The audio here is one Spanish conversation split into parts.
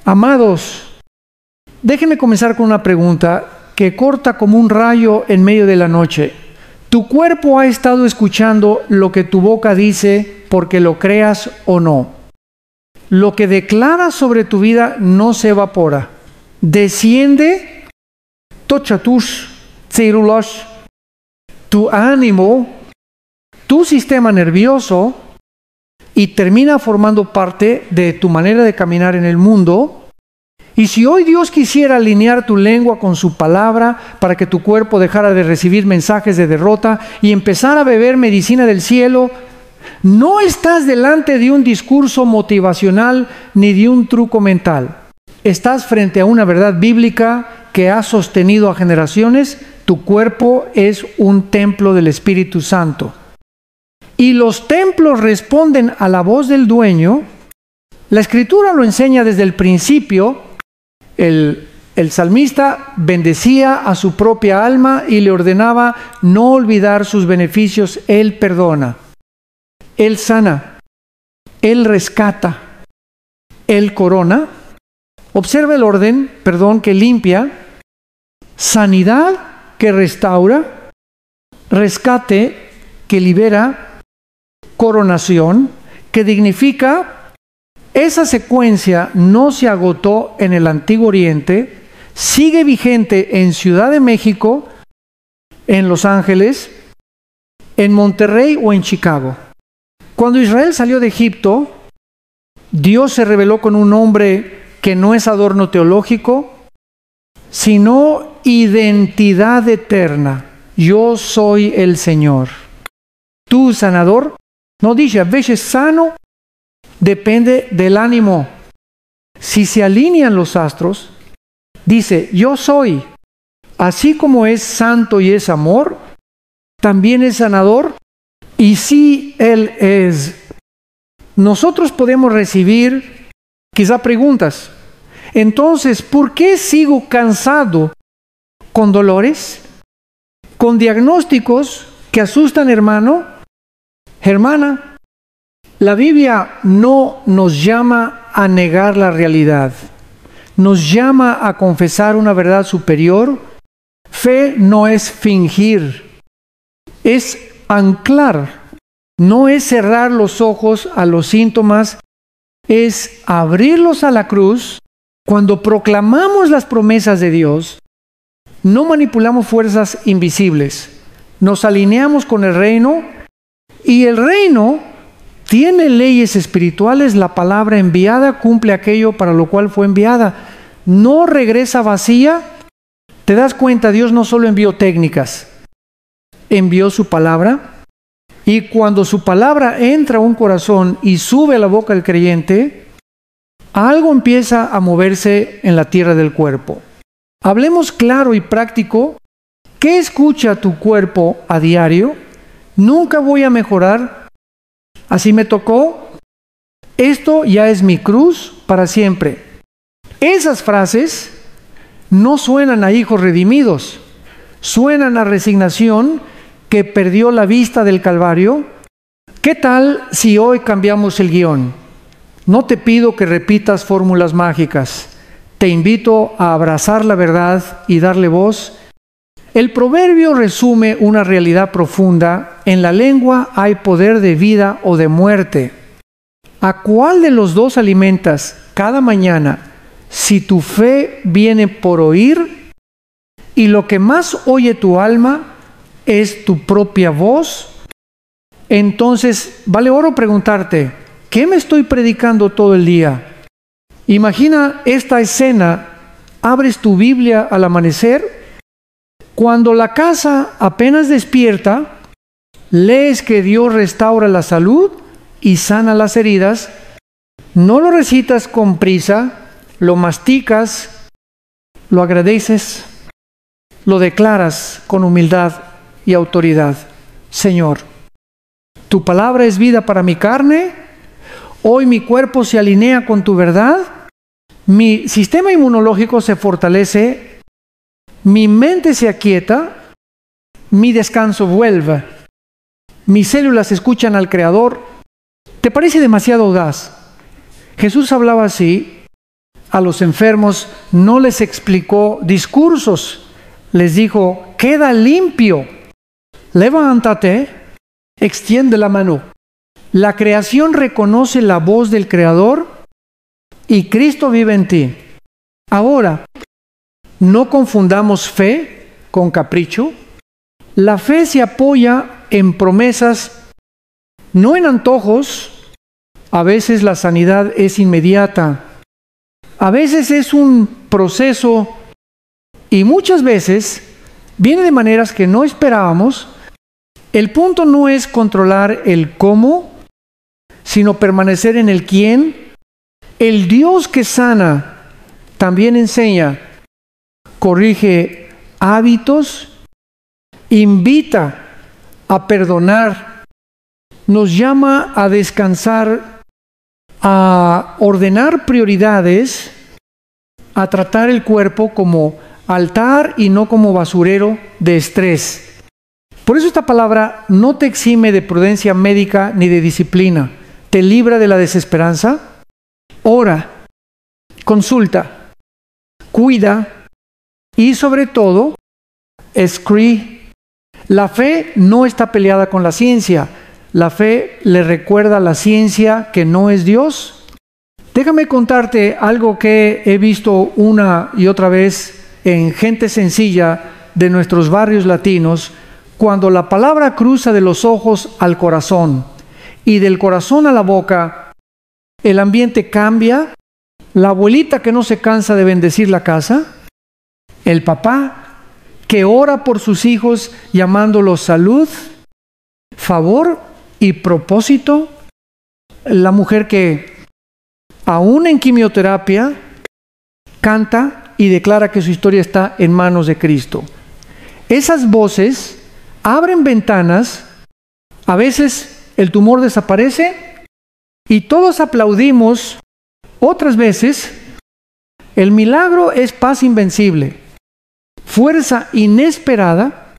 Amados, déjenme comenzar con una pregunta que corta como un rayo en medio de la noche. ¿Tu cuerpo ha estado escuchando lo que tu boca dice porque lo creas o no? Lo que declaras sobre tu vida no se evapora. Desciende toca tus células, tu ánimo, tu sistema nervioso y termina formando parte de tu manera de caminar en el mundo. Y si hoy Dios quisiera alinear tu lengua con su palabra para que tu cuerpo dejara de recibir mensajes de derrota y empezara a beber medicina del cielo, no estás delante de un discurso motivacional ni de un truco mental. Estás frente a una verdad bíblica que ha sostenido a generaciones. Tu cuerpo es un templo del Espíritu Santo. Y los templos responden a la voz del dueño. La Escritura lo enseña desde el principio. El salmista bendecía a su propia alma y le ordenaba no olvidar sus beneficios. Él perdona, Él sana, Él rescata, Él corona. Observa el orden, que limpia, sanidad que restaura, rescate que libera, coronación que dignifica. Esa secuencia no se agotó en el Antiguo Oriente, sigue vigente en Ciudad de México, en Los Ángeles, en Monterrey o en Chicago. Cuando Israel salió de Egipto, Dios se reveló con un nombre que no es adorno teológico, sino identidad eterna. Yo soy el Señor. Tu sanador, no dice a veces sano, depende del ánimo. Si se alinean los astros, dice, yo soy, así como es santo y es amor, también es sanador, y sí Él es. Nosotros podemos recibir quizá preguntas. Entonces, ¿por qué sigo cansado con dolores, con diagnósticos que asustan, hermano, hermana? La Biblia no nos llama a negar la realidad, nos llama a confesar una verdad superior. Fe no es fingir, es anclar, no es cerrar los ojos a los síntomas, es abrirlos a la cruz. Cuando proclamamos las promesas de Dios, no manipulamos fuerzas invisibles, nos alineamos con el reino, y el reino tiene leyes espirituales. La palabra enviada cumple aquello para lo cual fue enviada. No regresa vacía. ¿Te das cuenta? Dios no solo envió técnicas, envió su palabra. Y cuando su palabra entra a un corazón y sube a la boca del creyente, algo empieza a moverse en la tierra del cuerpo. Hablemos claro y práctico. ¿Qué escucha tu cuerpo a diario? Nunca voy a mejorar. Así me tocó. Esto ya es mi cruz para siempre. Esas frases no suenan a hijos redimidos. Suenan a resignación que perdió la vista del Calvario. ¿Qué tal si hoy cambiamos el guión? No te pido que repitas fórmulas mágicas. Te invito a abrazar la verdad y darle voz. El proverbio resume una realidad profunda. En la lengua hay poder de vida o de muerte. ¿A cuál de los dos alimentas cada mañana? Si tu fe viene por oír y lo que más oye tu alma es tu propia voz, entonces vale oro preguntarte, ¿qué me estoy predicando todo el día? Imagina esta escena. Abres tu Biblia al amanecer. Cuando la casa apenas despierta, lees que Dios restaura la salud y sana las heridas. No lo recitas con prisa, lo masticas, lo agradeces, lo declaras con humildad y autoridad. Señor, tu palabra es vida para mi carne. Hoy mi cuerpo se alinea con tu verdad. Mi sistema inmunológico se fortalece. Mi mente se aquieta, mi descanso vuelve, mis células escuchan al Creador. ¿Te parece demasiado audaz? Jesús hablaba así A los enfermos no les explicó discursos. Les dijo, queda limpio. Levántate, extiende la mano. La creación reconoce la voz del Creador y Cristo vive en ti. Ahora, no confundamos fe con capricho. La fe se apoya en promesas, no en antojos. A veces la sanidad es inmediata. A veces es un proceso y muchas veces viene de maneras que no esperábamos. El punto no es controlar el cómo, sino permanecer en el quién. El Dios que sana también enseña, corrige hábitos, invita a perdonar, nos llama a descansar, a ordenar prioridades, a tratar el cuerpo como altar y no como basurero de estrés. Por eso esta palabra no te exime de prudencia médica ni de disciplina. Te libra de la desesperanza. Ora, consulta, cuida y sobre todo, escribe. La fe no está peleada con la ciencia. La fe le recuerda a la ciencia que no es Dios. Déjame contarte algo que he visto una y otra vez en gente sencilla de nuestros barrios latinos. Cuando la palabra cruza de los ojos al corazón y del corazón a la boca, el ambiente cambia. La abuelita que no se cansa de bendecir la casa, el papá que ora por sus hijos llamándolos salud, favor y propósito, la mujer que aún en quimioterapia canta y declara que su historia está en manos de Cristo. Esas voces abren ventanas, a veces el tumor desaparece y todos aplaudimos. Otras veces el milagro es paz invencible, fuerza inesperada,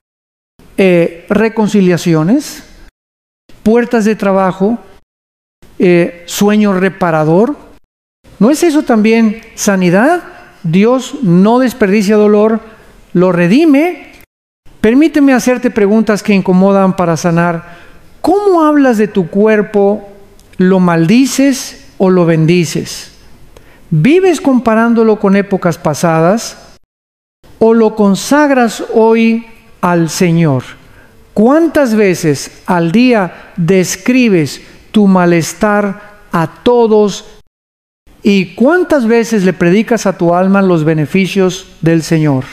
reconciliaciones, puertas de trabajo, sueño reparador. ¿No es eso también sanidad? Dios no desperdicia dolor, lo redime. Permíteme hacerte preguntas que incomodan para sanar. ¿Cómo hablas de tu cuerpo? ¿Lo maldices o lo bendices? ¿Vives comparándolo con épocas pasadas o lo consagras hoy al Señor? ¿Cuántas veces al día describes tu malestar a todos y cuántas veces le predicas a tu alma los beneficios del Señor?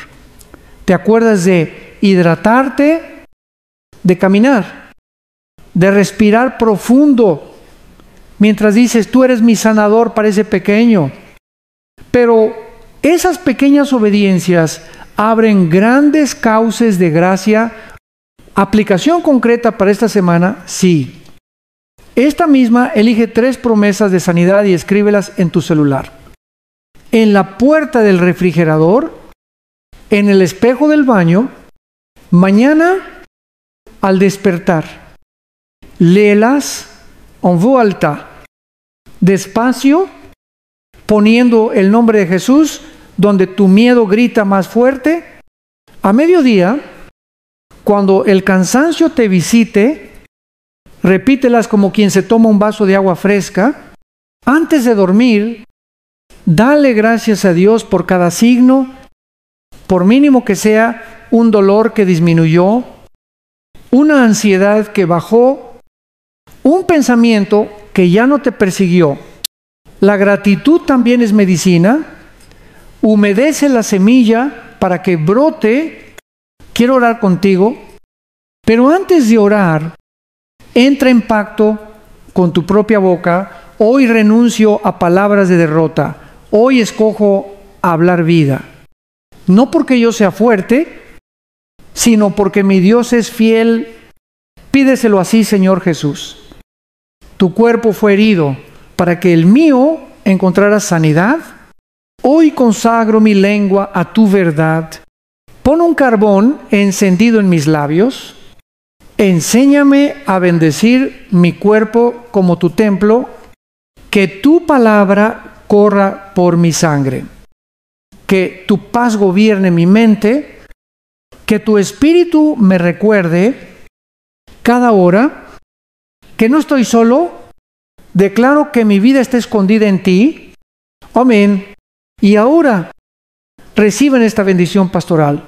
¿Te acuerdas de hidratarte, de caminar, de respirar profundo? Mientras dices, tú eres mi sanador, parece pequeño. Pero esas pequeñas obediencias abren grandes cauces de gracia. Aplicación concreta para esta semana, sí. Esta misma elige 3 promesas de sanidad y escríbelas en tu celular. En la puerta del refrigerador, en el espejo del baño, mañana al despertar. Léelas en voz alta, despacio, poniendo el nombre de Jesús donde tu miedo grita más fuerte. A mediodía, cuando el cansancio te visite, repítelas como quien se toma un vaso de agua fresca. Antes de dormir, dale gracias a Dios por cada signo, por mínimo que sea, un dolor que disminuyó, una ansiedad que bajó, un pensamiento que ya no te persiguió. La gratitud también es medicina. Humedece la semilla para que brote. Quiero orar contigo, pero antes de orar, entra en pacto con tu propia boca. Hoy renuncio a palabras de derrota. Hoy escojo hablar vida. No porque yo sea fuerte, sino porque mi Dios es fiel. Pídeselo así, Señor Jesús. Tu cuerpo fue herido para que el mío encontrara sanidad. Hoy consagro mi lengua a tu verdad. Pon un carbón encendido en mis labios. Enséñame a bendecir mi cuerpo como tu templo. Que tu palabra corra por mi sangre. Que tu paz gobierne mi mente, que tu espíritu me recuerde cada hora que no estoy solo, declaro que mi vida está escondida en ti. Amén. Y ahora reciben esta bendición pastoral,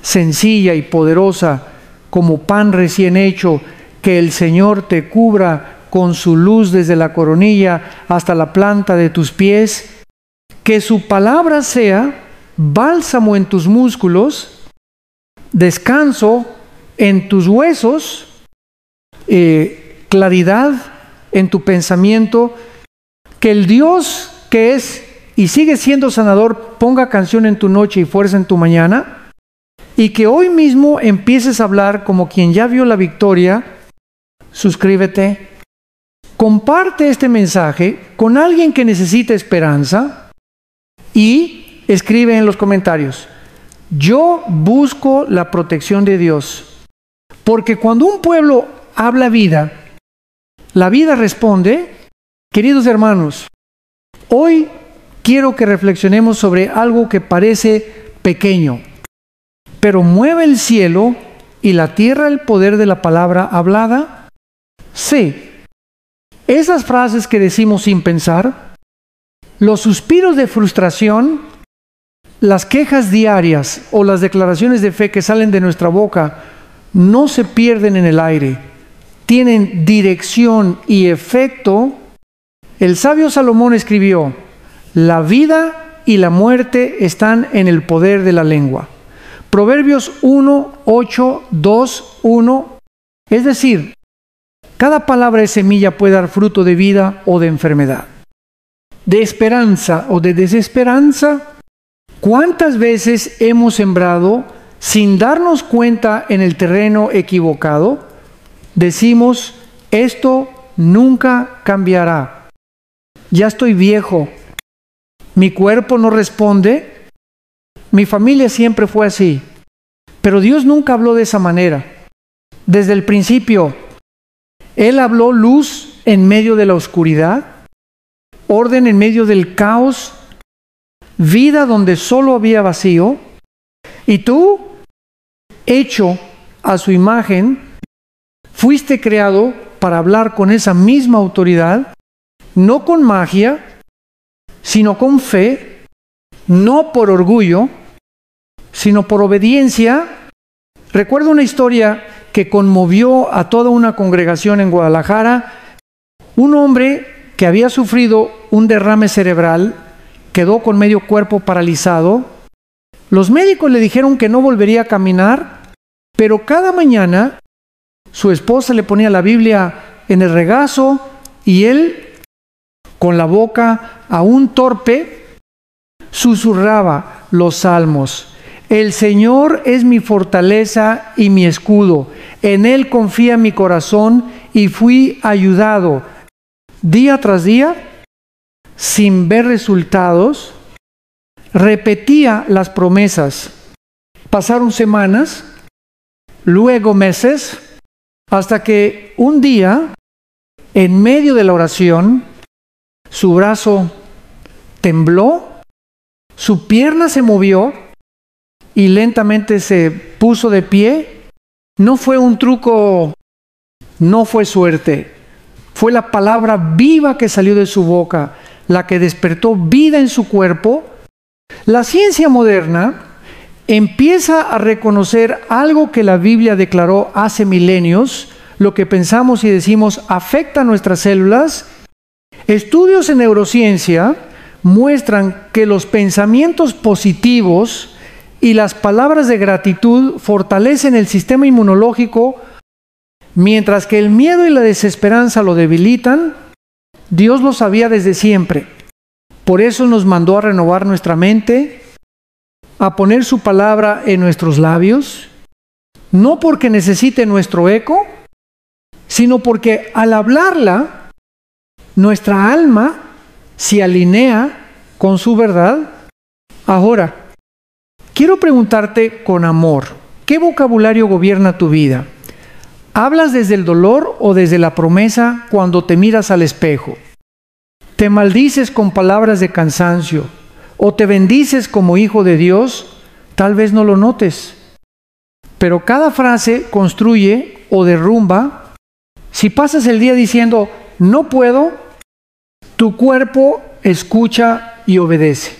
sencilla y poderosa como pan recién hecho, que el Señor te cubra con su luz desde la coronilla hasta la planta de tus pies, que su palabra sea bálsamo en tus músculos, descanso en tus huesos, claridad en tu pensamiento, que el Dios que es y sigue siendo sanador ponga canción en tu noche y fuerza en tu mañana, y que hoy mismo empieces a hablar como quien ya vio la victoria. Suscríbete, comparte este mensaje con alguien que necesite esperanza y escribe en los comentarios: yo busco la protección de Dios, porque cuando un pueblo habla vida, la vida responde. Queridos hermanos, hoy quiero que reflexionemos sobre algo que parece pequeño, pero mueve el cielo y la tierra el poder de la palabra hablada. Sí, esas frases que decimos sin pensar, los suspiros de frustración, las quejas diarias o las declaraciones de fe que salen de nuestra boca no se pierden en el aire, tienen dirección y efecto. El sabio Salomón escribió: la vida y la muerte están en el poder de la lengua. Proverbios 1, 8, 2, 1. Es decir, cada palabra de semilla puede dar fruto de vida o de enfermedad, de esperanza o de desesperanza. ¿Cuántas veces hemos sembrado sin darnos cuenta en el terreno equivocado? Decimos: esto nunca cambiará. Ya estoy viejo. Mi cuerpo no responde. Mi familia siempre fue así. Pero Dios nunca habló de esa manera. Desde el principio, Él habló luz en medio de la oscuridad, orden en medio del caos, vida donde solo había vacío. Y tú, hecho a su imagen, fuiste creado para hablar con esa misma autoridad, no con magia, sino con fe, no por orgullo, sino por obediencia. Recuerdo una historia que conmovió a toda una congregación en Guadalajara. Un hombre que había sufrido un derrame cerebral quedó con medio cuerpo paralizado. Los médicos le dijeron que no volvería a caminar, pero cada mañana su esposa le ponía la Biblia en el regazo y él, con la boca aún torpe, susurraba los salmos. El Señor es mi fortaleza y mi escudo. En Él confía mi corazón y fui ayudado. Día tras día, sin ver resultados, repetía las promesas. Pasaron semanas, luego meses, hasta que un día, en medio de la oración, su brazo tembló, su pierna se movió y lentamente se puso de pie. No fue un truco, no fue suerte, fue la palabra viva que salió de su boca, la que despertó vida en su cuerpo. La ciencia moderna empieza a reconocer algo que la Biblia declaró hace milenios. Lo que pensamos y decimos afecta a nuestras células. Estudios en neurociencia muestran que los pensamientos positivos y las palabras de gratitud fortalecen el sistema inmunológico, mientras que el miedo y la desesperanza lo debilitan. Dios lo sabía desde siempre. Por eso nos mandó a renovar nuestra mente, a poner su palabra en nuestros labios, no porque necesite nuestro eco, sino porque al hablarla, nuestra alma se alinea con su verdad. Ahora, quiero preguntarte con amor, ¿qué vocabulario gobierna tu vida? ¿Hablas desde el dolor o desde la promesa cuando te miras al espejo? te maldices con palabras de cansancio o te bendices como hijo de Dios, tal vez no lo notes. Pero cada frase construye o derrumba. Si pasas el día diciendo, no puedo, tu cuerpo escucha y obedece.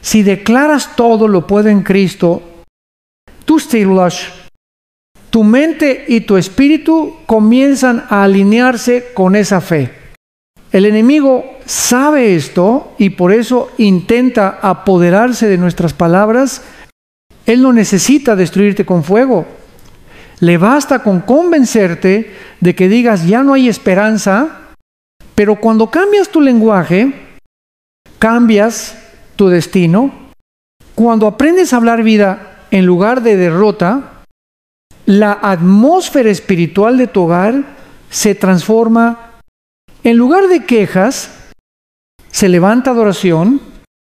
Si declaras todo lo puedo en Cristo, tu mente y tu espíritu comienzan a alinearse con esa fe. El enemigo sabe esto y por eso intenta apoderarse de nuestras palabras. Él no necesita destruirte con fuego. Le basta con convencerte de que digas ya no hay esperanza, pero cuando cambias tu lenguaje, cambias tu destino. Cuando aprendes a hablar vida en lugar de derrota, la atmósfera espiritual de tu hogar se transforma. En lugar de quejas, se levanta adoración.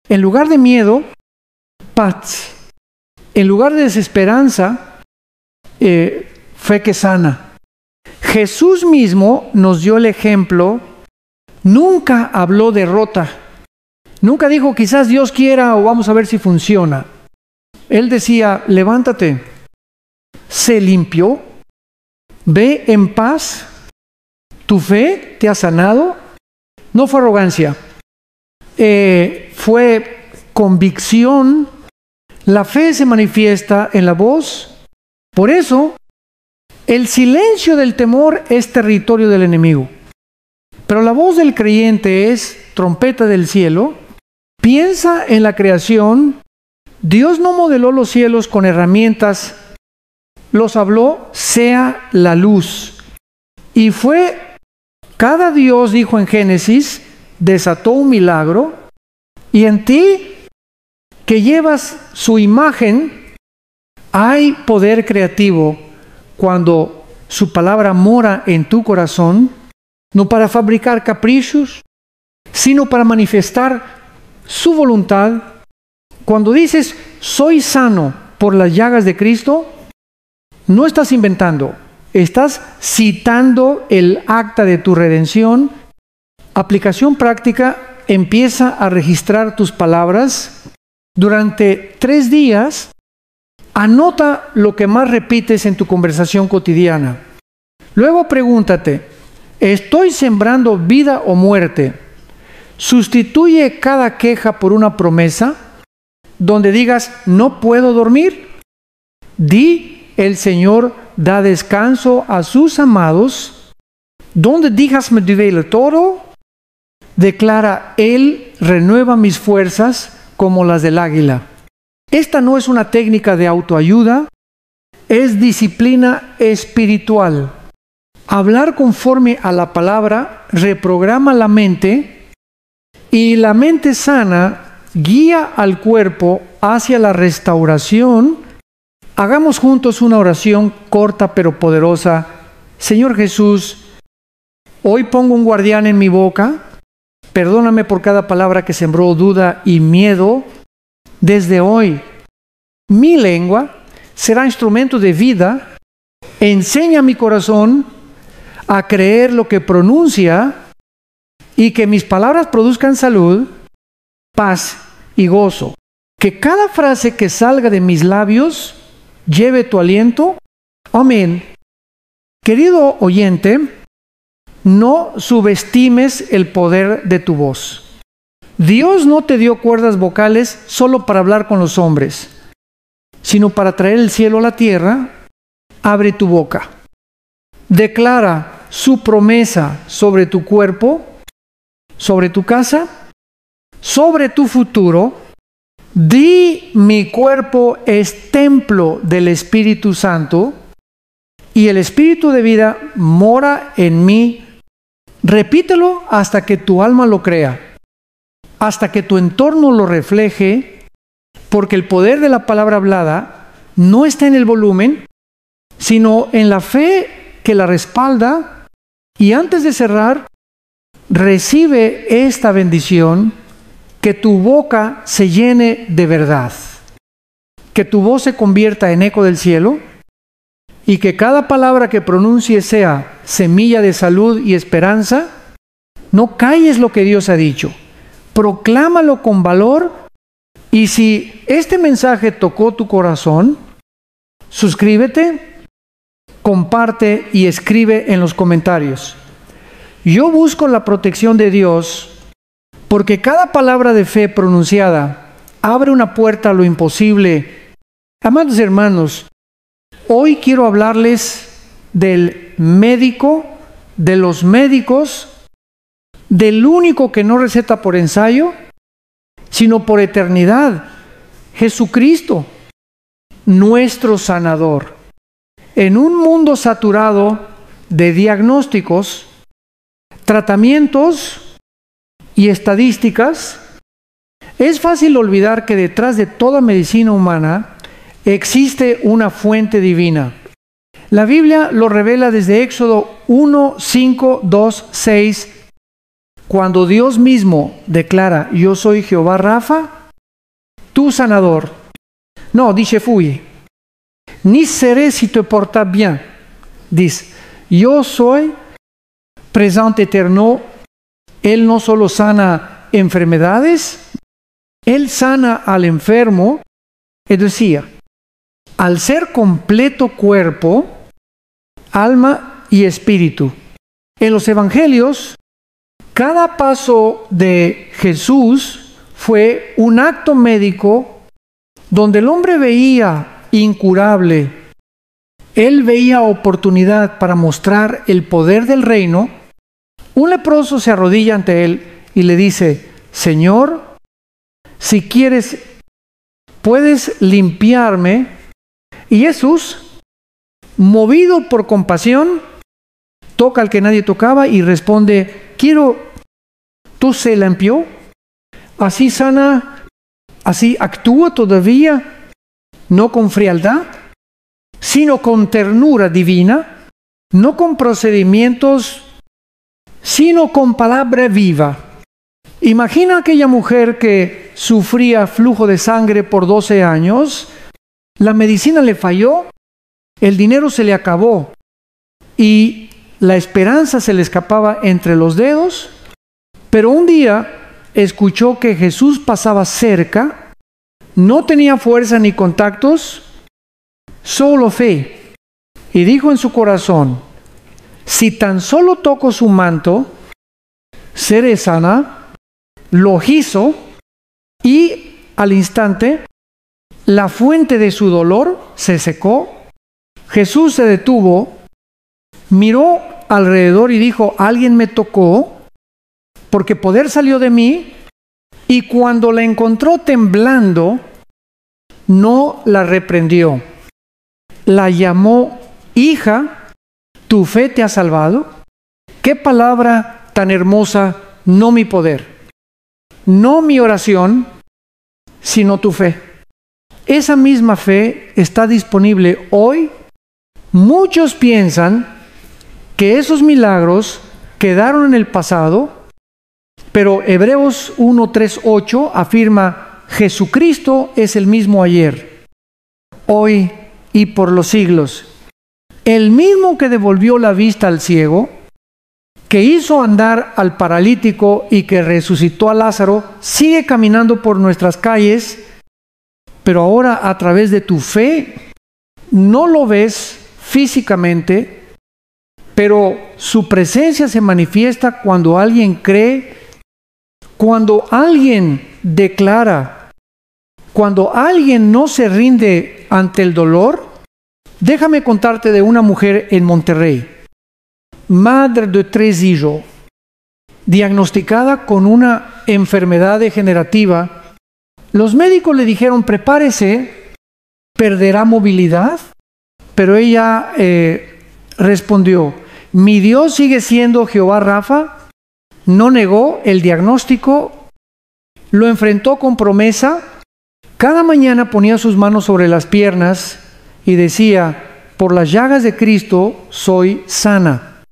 En lugar de miedo, paz. En lugar de desesperanza, fe que sana. Jesús mismo nos dio el ejemplo. Nunca habló derrota. Nunca dijo, quizás Dios quiera o vamos a ver si funciona. Él decía, levántate. Se limpió. Ve en paz. Tu fe te ha sanado. No fue arrogancia. Fue convicción. La fe se manifiesta en la voz. Por eso, el silencio del temor es territorio del enemigo. Pero la voz del creyente es trompeta del cielo. Piensa en la creación. Dios no modeló los cielos con herramientas. Los habló, sea la luz. Y cada Dios dijo en Génesis, desató un milagro. Y en ti, que llevas su imagen, hay poder creativo cuando su palabra mora en tu corazón, no para fabricar caprichos, sino para manifestar su voluntad. Cuando dices, soy sano por las llagas de Cristo, no estás inventando, estás citando el acta de tu redención. Aplicación práctica, empieza a registrar tus palabras. Durante 3 días, anota lo que más repites en tu conversación cotidiana. Luego pregúntate, ¿estoy sembrando vida o muerte? Sustituye cada queja por una promesa, donde digas, no puedo dormir. Di, el Señor da descanso a sus amados. Donde digas, me duele todo. Declara, Él renueva mis fuerzas como las del águila. Esta no es una técnica de autoayuda, es disciplina espiritual. Hablar conforme a la palabra reprograma la mente y la mente sana guía al cuerpo hacia la restauración. Hagamos juntos una oración corta pero poderosa. Señor Jesús, hoy pongo un guardián en mi boca. Perdóname por cada palabra que sembró duda y miedo. Desde hoy, mi lengua será instrumento de vida. Enseña a mi corazón a creer lo que pronuncia y que mis palabras produzcan salud, paz y gozo. Que cada frase que salga de mis labios lleve tu aliento. Amén. Querido oyente, no subestimes el poder de tu voz. Dios no te dio cuerdas vocales solo para hablar con los hombres, sino para traer el cielo a la tierra. Abre tu boca. Declara su promesa sobre tu cuerpo, sobre tu casa, sobre tu futuro. Di, mi cuerpo es templo del Espíritu Santo y el Espíritu de vida mora en mí. Repítelo hasta que tu alma lo crea, hasta que tu entorno lo refleje, porque el poder de la palabra hablada no está en el volumen, sino en la fe que la respalda. Y antes de cerrar, recibe esta bendición: que tu boca se llene de verdad, que tu voz se convierta en eco del cielo y que cada palabra que pronuncie sea semilla de salud y esperanza, No calles lo que Dios ha dicho. Proclámalo con valor. Y si este mensaje tocó tu corazón, suscríbete, comparte y escribe en los comentarios. Yo busco la protección de Dios porque cada palabra de fe pronunciada abre una puerta a lo imposible. Amados hermanos, hoy quiero hablarles del médico, de los médicos, del único que no receta por ensayo, sino por eternidad, Jesucristo, nuestro sanador. En un mundo saturado de diagnósticos, tratamientos y estadísticas, es fácil olvidar que detrás de toda medicina humana existe una fuente divina. La Biblia lo revela desde Éxodo 1, 5, 2, 6, cuando Dios mismo declara: yo soy Jehová Rafa, tu sanador. No, dice fui. Ni seré si te portas bien. Dice, yo soy presente eterno. Él no solo sana enfermedades, Él sana al enfermo. Es decir, al ser completo cuerpo, alma y espíritu. En los evangelios, cada paso de Jesús fue un acto médico donde el hombre veía incurable. Él veía oportunidad para mostrar el poder del reino. Un leproso se arrodilla ante él y le dice: Señor, si quieres, puedes limpiarme. Y Jesús, movido por compasión, toca al que nadie tocaba y responde: quiero, ¿tú se limpió? Así sana, así actúa todavía, no con frialdad, sino con ternura divina, no con procedimientos, sino con palabra viva. Imagina aquella mujer que sufría flujo de sangre por 12 años, la medicina le falló, el dinero se le acabó y la esperanza se le escapaba entre los dedos, pero un día escuchó que Jesús pasaba cerca, no tenía fuerza ni contactos, solo fe, y dijo en su corazón: si tan solo toco su manto, seré sana. Lo hizo y al instante la fuente de su dolor se secó. Jesús se detuvo, miró alrededor y dijo: alguien me tocó, porque poder salió de mí. Y cuando la encontró temblando, no la reprendió. La llamó: hija, tu fe te ha salvado. Qué palabra tan hermosa. No mi poder, no mi oración, sino tu fe. Esa misma fe está disponible hoy. Muchos piensan que esos milagros quedaron en el pasado, pero Hebreos 1:3-8 afirma: Jesucristo es el mismo ayer, hoy y por los siglos. El mismo que devolvió la vista al ciego, que hizo andar al paralítico y que resucitó a Lázaro, sigue caminando por nuestras calles, pero ahora a través de tu fe. No lo ves físicamente, pero su presencia se manifiesta cuando alguien cree, cuando alguien declara, cuando alguien no se rinde ante el dolor. Déjame contarte de una mujer en Monterrey, madre de 3 hijos, diagnosticada con una enfermedad degenerativa. Los médicos le dijeron: prepárese, perderá movilidad. Pero ella respondió: mi Dios sigue siendo Jehová Rafa. No negó el diagnóstico, lo enfrentó con promesa. Cada mañana ponía sus manos sobre las piernas y decía: por las llagas de Cristo soy sana.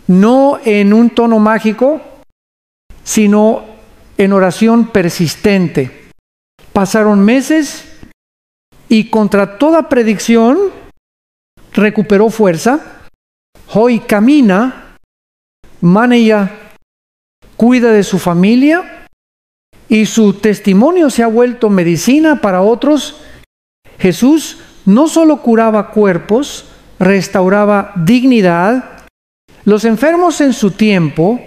No en un tono mágico, sino en oración persistente. Pasaron meses y contra toda predicción recuperó fuerza. Hoy camina, maneja, cuida de su familia y su testimonio se ha vuelto medicina para otros. Jesús no solo curaba cuerpos, restauraba dignidad. Los enfermos en su tiempo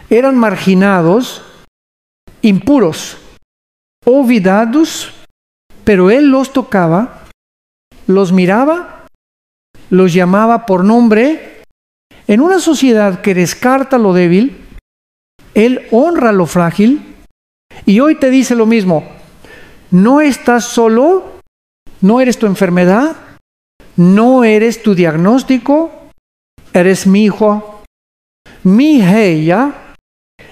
eran marginados, impuros, olvidados, pero Él los tocaba, los miraba, los llamaba por nombre. En una sociedad que descarta lo débil, Él honra lo frágil y hoy te dice lo mismo. No estás solo, no eres tu enfermedad, no eres tu diagnóstico, eres mi hijo, mi hija.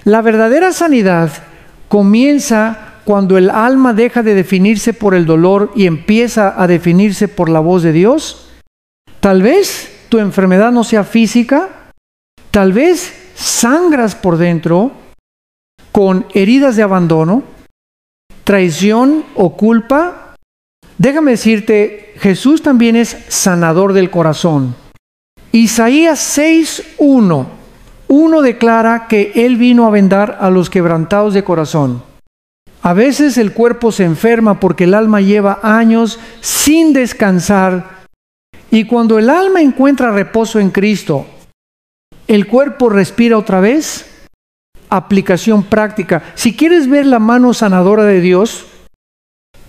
La verdadera sanidad comienza cuando el alma deja de definirse por el dolor y empieza a definirse por la voz de Dios. Tal vez tu enfermedad no sea física, tal vez sangras por dentro con heridas de abandono, traición o culpa. Déjame decirte, Jesús también es sanador del corazón. Isaías 6:1 declara que Él vino a vendar a los quebrantados de corazón. A veces el cuerpo se enferma porque el alma lleva años sin descansar. Y cuando el alma encuentra reposo en Cristo, el cuerpo respira otra vez. Aplicación práctica. Si quieres ver la mano sanadora de Dios,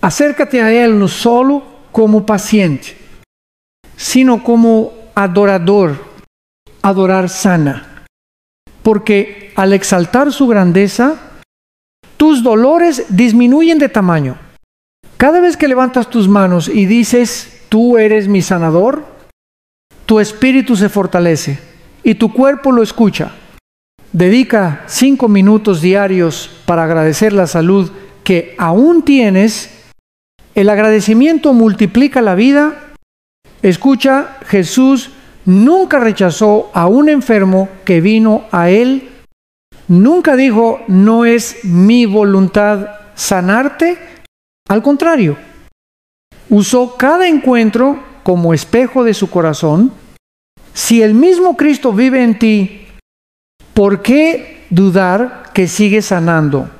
acércate a Él no solo como paciente, sino como adorador. Adorar sana. Porque al exaltar su grandeza, tus dolores disminuyen de tamaño. Cada vez que levantas tus manos y dices, tú eres mi sanador, tu espíritu se fortalece y tu cuerpo lo escucha. Dedica 5 minutos diarios para agradecer la salud que aún tienes. El agradecimiento multiplica la vida. Escucha, Jesús nunca rechazó a un enfermo que vino a Él. Nunca dijo, no es mi voluntad sanarte. Al contrario, usó cada encuentro como espejo de su corazón. Si el mismo Cristo vive en ti, ¿por qué dudar que sigue sanando?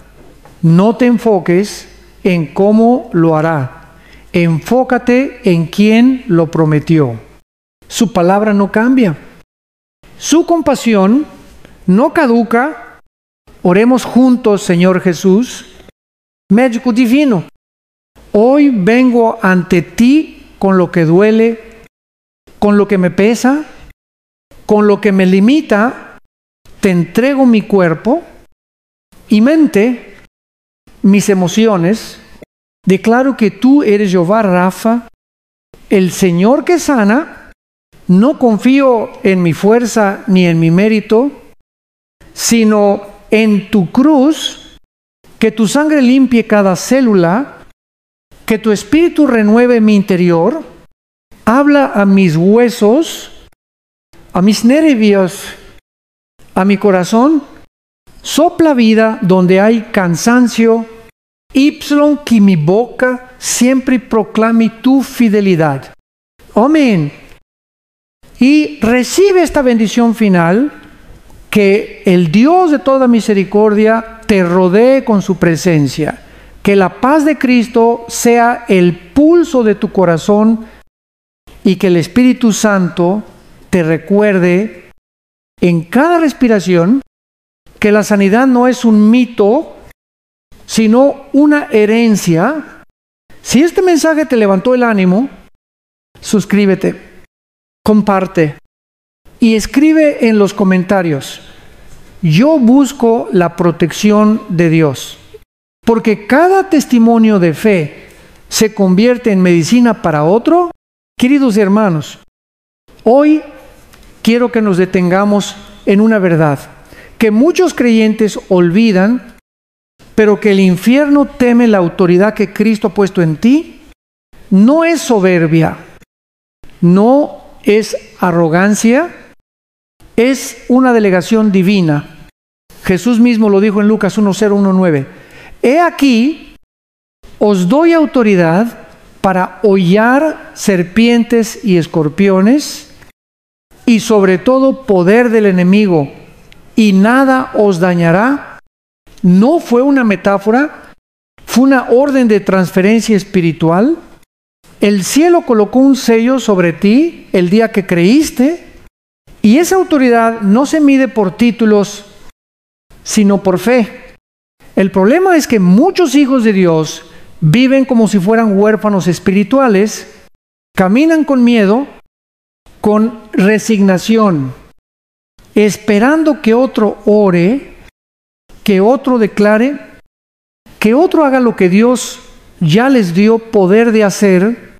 No te enfoques en cómo lo hará. Enfócate en quién lo prometió. Su palabra no cambia. Su compasión no caduca. Oremos juntos, Señor Jesús. Médico divino, hoy vengo ante ti con lo que duele, con lo que me pesa, con lo que me limita. Te entrego mi cuerpo y mente, mis emociones. Declaro que tú eres Jehová Rafa, el Señor que sana. No confío en mi fuerza ni en mi mérito, sino en tu cruz. Que tu sangre limpie cada célula, que tu espíritu renueve mi interior. Habla a mis huesos, a mis nervios, a mi corazón. Sopla vida donde hay cansancio. Que mi boca siempre proclame tu fidelidad. Amén. Y recibe esta bendición final, que el Dios de toda misericordia te rodee con su presencia. Que la paz de Cristo sea el pulso de tu corazón y que el Espíritu Santo te recuerde en cada respiración que la sanidad no es un mito, sino una herencia. Si este mensaje te levantó el ánimo, suscríbete, comparte y escribe en los comentarios: yo busco la protección de Dios. Porque cada testimonio de fe se convierte en medicina para otro. Queridos hermanos, hoy quiero que nos detengamos en una verdad que muchos creyentes olvidan, pero que el infierno teme la autoridad que Cristo ha puesto en ti. No es soberbia, no es arrogancia, es una delegación divina. Jesús mismo lo dijo en Lucas 1:0-1:9. He aquí, os doy autoridad para hollar serpientes y escorpiones, y sobre todo poder del enemigo, y nada os dañará, no fue una metáfora, fue una orden de transferencia espiritual. El cielo colocó un sello sobre ti el día que creíste, y esa autoridad no se mide por títulos, sino por fe. El problema es que muchos hijos de Dios viven como si fueran huérfanos espirituales, caminan con miedo, con resignación, esperando que otro ore, que otro declare, que otro haga lo que Dios ya les dio poder de hacer.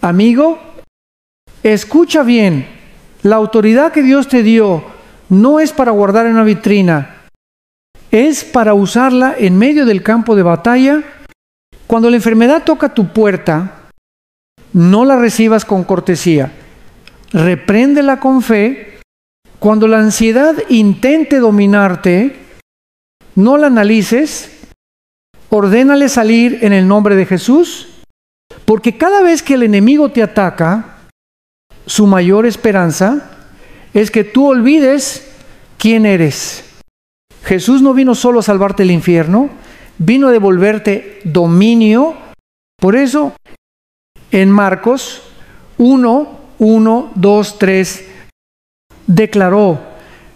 Amigo, escucha bien, la autoridad que Dios te dio no es para guardar en una vitrina, es para usarla en medio del campo de batalla. Cuando la enfermedad toca tu puerta, no la recibas con cortesía, repréndela con fe. Cuando la ansiedad intente dominarte, no la analices, ordénale salir en el nombre de Jesús, porque cada vez que el enemigo te ataca, su mayor esperanza es que tú olvides quién eres. Jesús no vino solo a salvarte del infierno, vino a devolverte dominio. Por eso, en Marcos 1:1-2-3, declaró: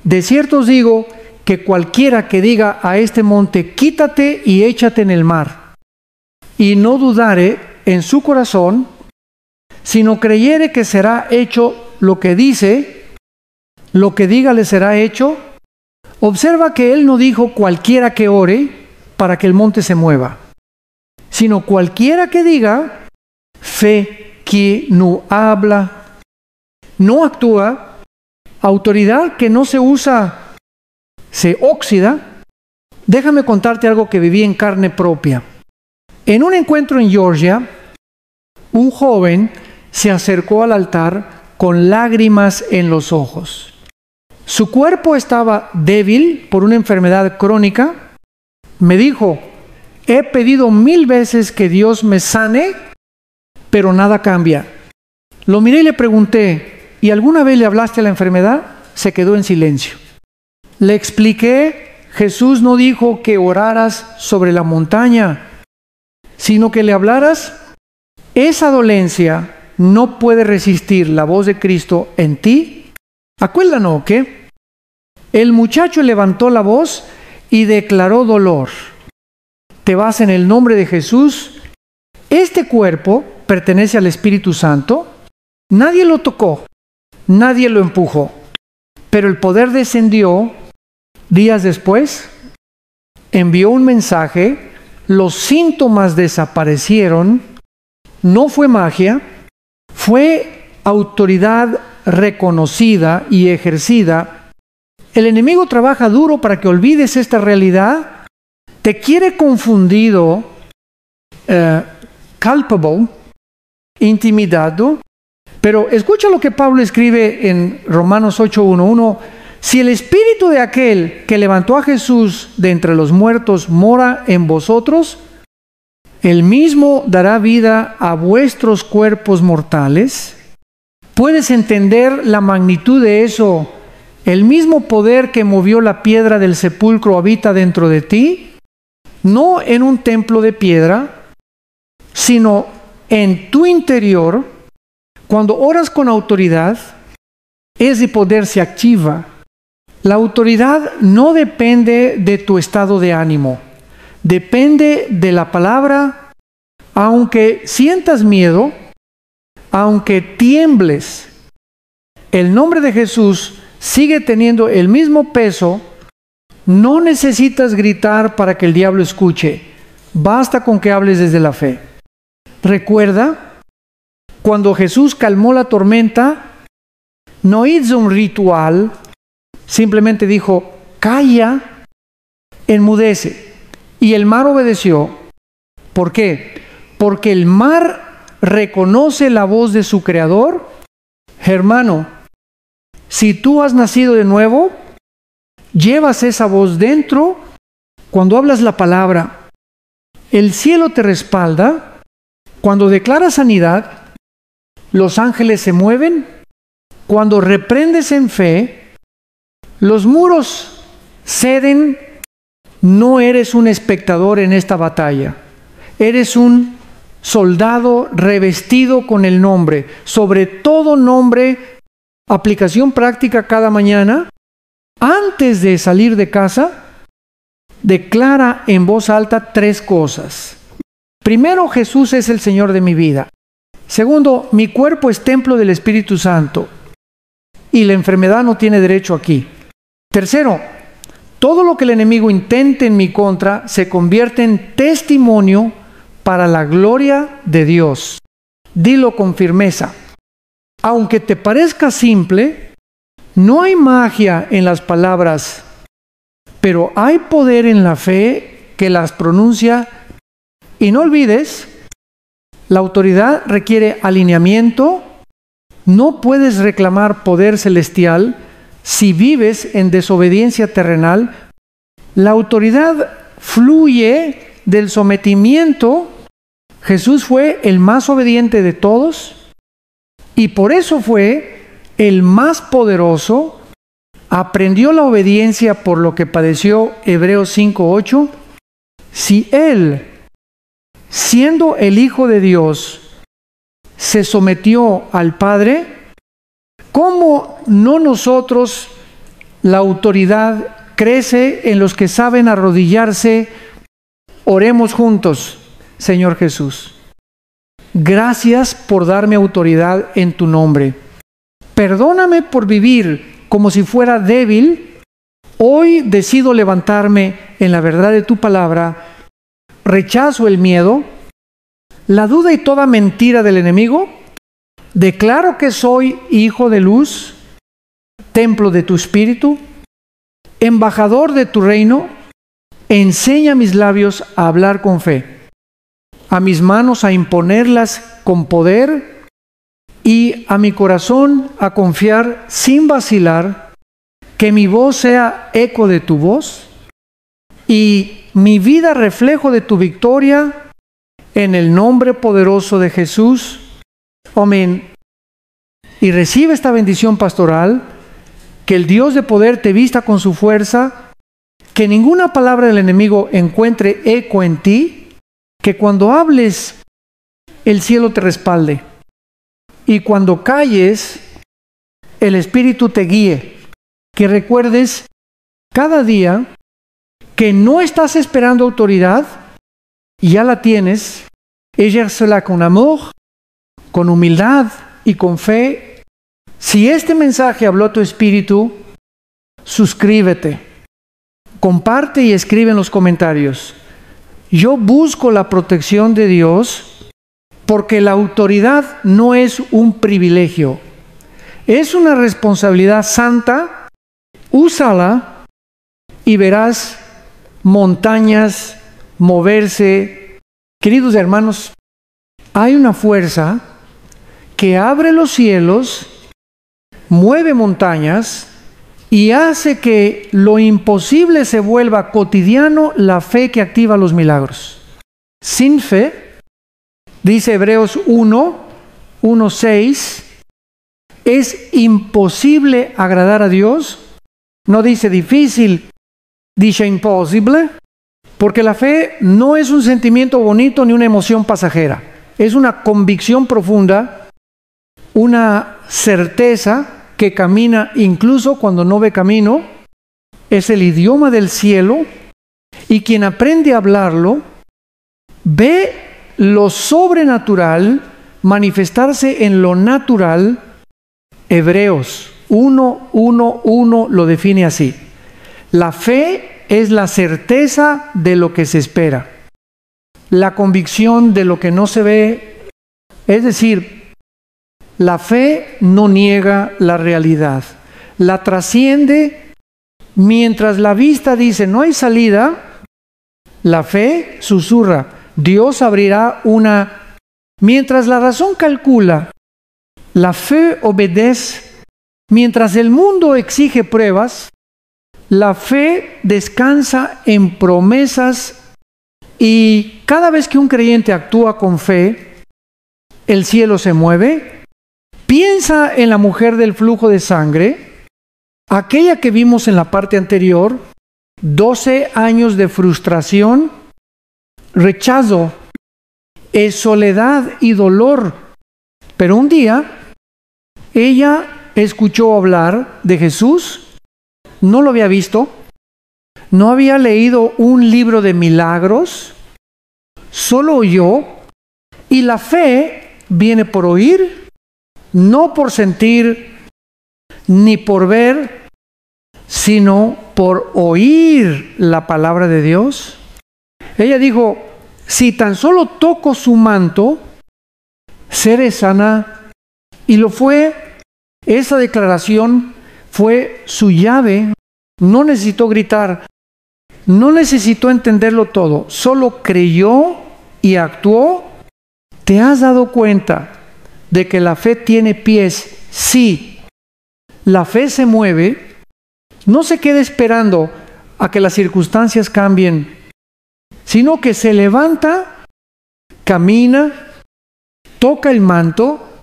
de cierto os digo que cualquiera que diga a este monte, quítate y échate en el mar, y no dudare en su corazón, sino creyere que será hecho lo que dice, lo que diga le será hecho. Observa que él no dijo cualquiera que ore para que el monte se mueva, sino cualquiera que diga, fe que no habla, no actúa. Autoridad que no se usa se oxida. Déjame contarte algo que viví en carne propia. En un encuentro en Georgia, un joven se acercó al altar con lágrimas en los ojos. Su cuerpo estaba débil por una enfermedad crónica. Me dijo: he pedido 1000 veces que Dios me sane, pero nada cambia. Lo miré y le pregunté: ¿y alguna vez le hablaste a la enfermedad? Se quedó en silencio. Le expliqué: Jesús no dijo que oraras sobre la montaña, sino que le hablaras. Esa dolencia no puede resistir la voz de Cristo en ti. Acuérdano que el muchacho levantó la voz y declaró dolor. Te vas en el nombre de Jesús. Este cuerpo pertenece al Espíritu Santo. Nadie lo tocó, nadie lo empujó, pero el poder descendió. Días después, envió un mensaje, los síntomas desaparecieron. No fue magia, fue autoridad reconocida y ejercida. El enemigo trabaja duro para que olvides esta realidad. Te quiere confundido, culpable, intimidado. Pero escucha lo que Pablo escribe en Romanos 8:1:1. Si el espíritu de aquel que levantó a Jesús de entre los muertos mora en vosotros, él mismo dará vida a vuestros cuerpos mortales. ¿Puedes entender la magnitud de eso? El mismo poder que movió la piedra del sepulcro habita dentro de ti, no en un templo de piedra, sino en tu interior. Cuando oras con autoridad, ese poder se activa. La autoridad no depende de tu estado de ánimo, depende de la palabra. Aunque sientas miedo, aunque tiembles, el nombre de Jesús sigue teniendo el mismo peso. No necesitas gritar para que el diablo escuche, basta con que hables desde la fe. Recuerda, cuando Jesús calmó la tormenta, no hizo un ritual, simplemente dijo: calla, enmudece. Y el mar obedeció. ¿Por qué? Porque el mar reconoce la voz de su creador. Hermano, si tú has nacido de nuevo, llevas esa voz dentro. Cuando hablas la palabra, el cielo te respalda. Cuando declaras sanidad, los ángeles se mueven. Cuando reprendes en fe, los muros ceden, no eres un espectador en esta batalla. Eres un soldado revestido con el nombre. Sobre todo nombre, aplicación práctica cada mañana. Antes de salir de casa, declara en voz alta 3 cosas. Primero, Jesús es el Señor de mi vida. Segundo, mi cuerpo es templo del Espíritu Santo y la enfermedad no tiene derecho aquí. Tercero, todo lo que el enemigo intente en mi contra se convierte en testimonio para la gloria de Dios. Dilo con firmeza. Aunque te parezca simple, no hay magia en las palabras, pero hay poder en la fe que las pronuncia. Y no olvides, la autoridad requiere alineamiento. No puedes reclamar poder celestial si vives en desobediencia terrenal. La autoridad fluye del sometimiento. Jesús fue el más obediente de todos y por eso fue el más poderoso. Aprendió la obediencia por lo que padeció. Hebreos 5:8. Si Él, siendo el Hijo de Dios, se sometió al Padre, ¿cómo no nosotros? La autoridad crece en los que saben arrodillarse. Oremos juntos. Señor Jesús, gracias por darme autoridad en tu nombre. Perdóname por vivir como si fuera débil. Hoy decido levantarme en la verdad de tu palabra. Rechazo el miedo, la duda y toda mentira del enemigo. Declaro que soy hijo de luz, templo de tu espíritu, embajador de tu reino. Enseña a mis labios a hablar con fe, a mis manos a imponerlas con poder y a mi corazón a confiar sin vacilar. Que mi voz sea eco de tu voz y mi vida reflejo de tu victoria, en el nombre poderoso de Jesús. Amén. Y recibe esta bendición pastoral. Que el Dios de poder te vista con su fuerza. Que ninguna palabra del enemigo encuentre eco en ti. Que cuando hables, el cielo te respalde. Y cuando calles, el Espíritu te guíe. Que recuerdes cada día que no estás esperando autoridad, ya la tienes. Ejércela con amor, con humildad y con fe. Si este mensaje habló a tu espíritu, suscríbete, comparte y escribe en los comentarios. Yo busco la protección de Dios porque la autoridad no es un privilegio, es una responsabilidad santa. Úsala y verás montañas moverse. Queridos hermanos, hay una fuerza que abre los cielos, mueve montañas y hace que lo imposible se vuelva cotidiano. La fe que activa los milagros. Sin fe, dice Hebreos 1:6, es imposible agradar a Dios. No dice difícil, dice imposible, porque la fe no es un sentimiento bonito ni una emoción pasajera. Es una convicción profunda, una certeza que camina incluso cuando no ve camino. Es el idioma del cielo y quien aprende a hablarlo ve lo sobrenatural manifestarse en lo natural. Hebreos 1:1 lo define así. La fe es la certeza de lo que se espera, la convicción de lo que no se ve. Es decir, la fe no niega la realidad, la trasciende. Mientras la vista dice no hay salida, la fe susurra, Dios abrirá una. Mientras la razón calcula, la fe obedece. Mientras el mundo exige pruebas, la fe descansa en promesas. Y cada vez que un creyente actúa con fe, el cielo se mueve. Piensa en la mujer del flujo de sangre, aquella que vimos en la parte anterior, 12 años de frustración, rechazo, soledad y dolor. Pero un día, ella escuchó hablar de Jesús, no lo había visto, no había leído un libro de milagros, solo oyó, y la fe viene por oír, no por sentir, ni por ver, sino por oír la palabra de Dios. Ella dijo, si tan solo toco su manto, seré sana. Y lo fue. Esa declaración fue su llave. No necesitó gritar, no necesitó entenderlo todo, solo creyó y actuó. ¿Te has dado cuenta de que la fe tiene pies? Sí. La fe se mueve, no se queda esperando a que las circunstancias cambien, sino que se levanta, camina, toca el manto.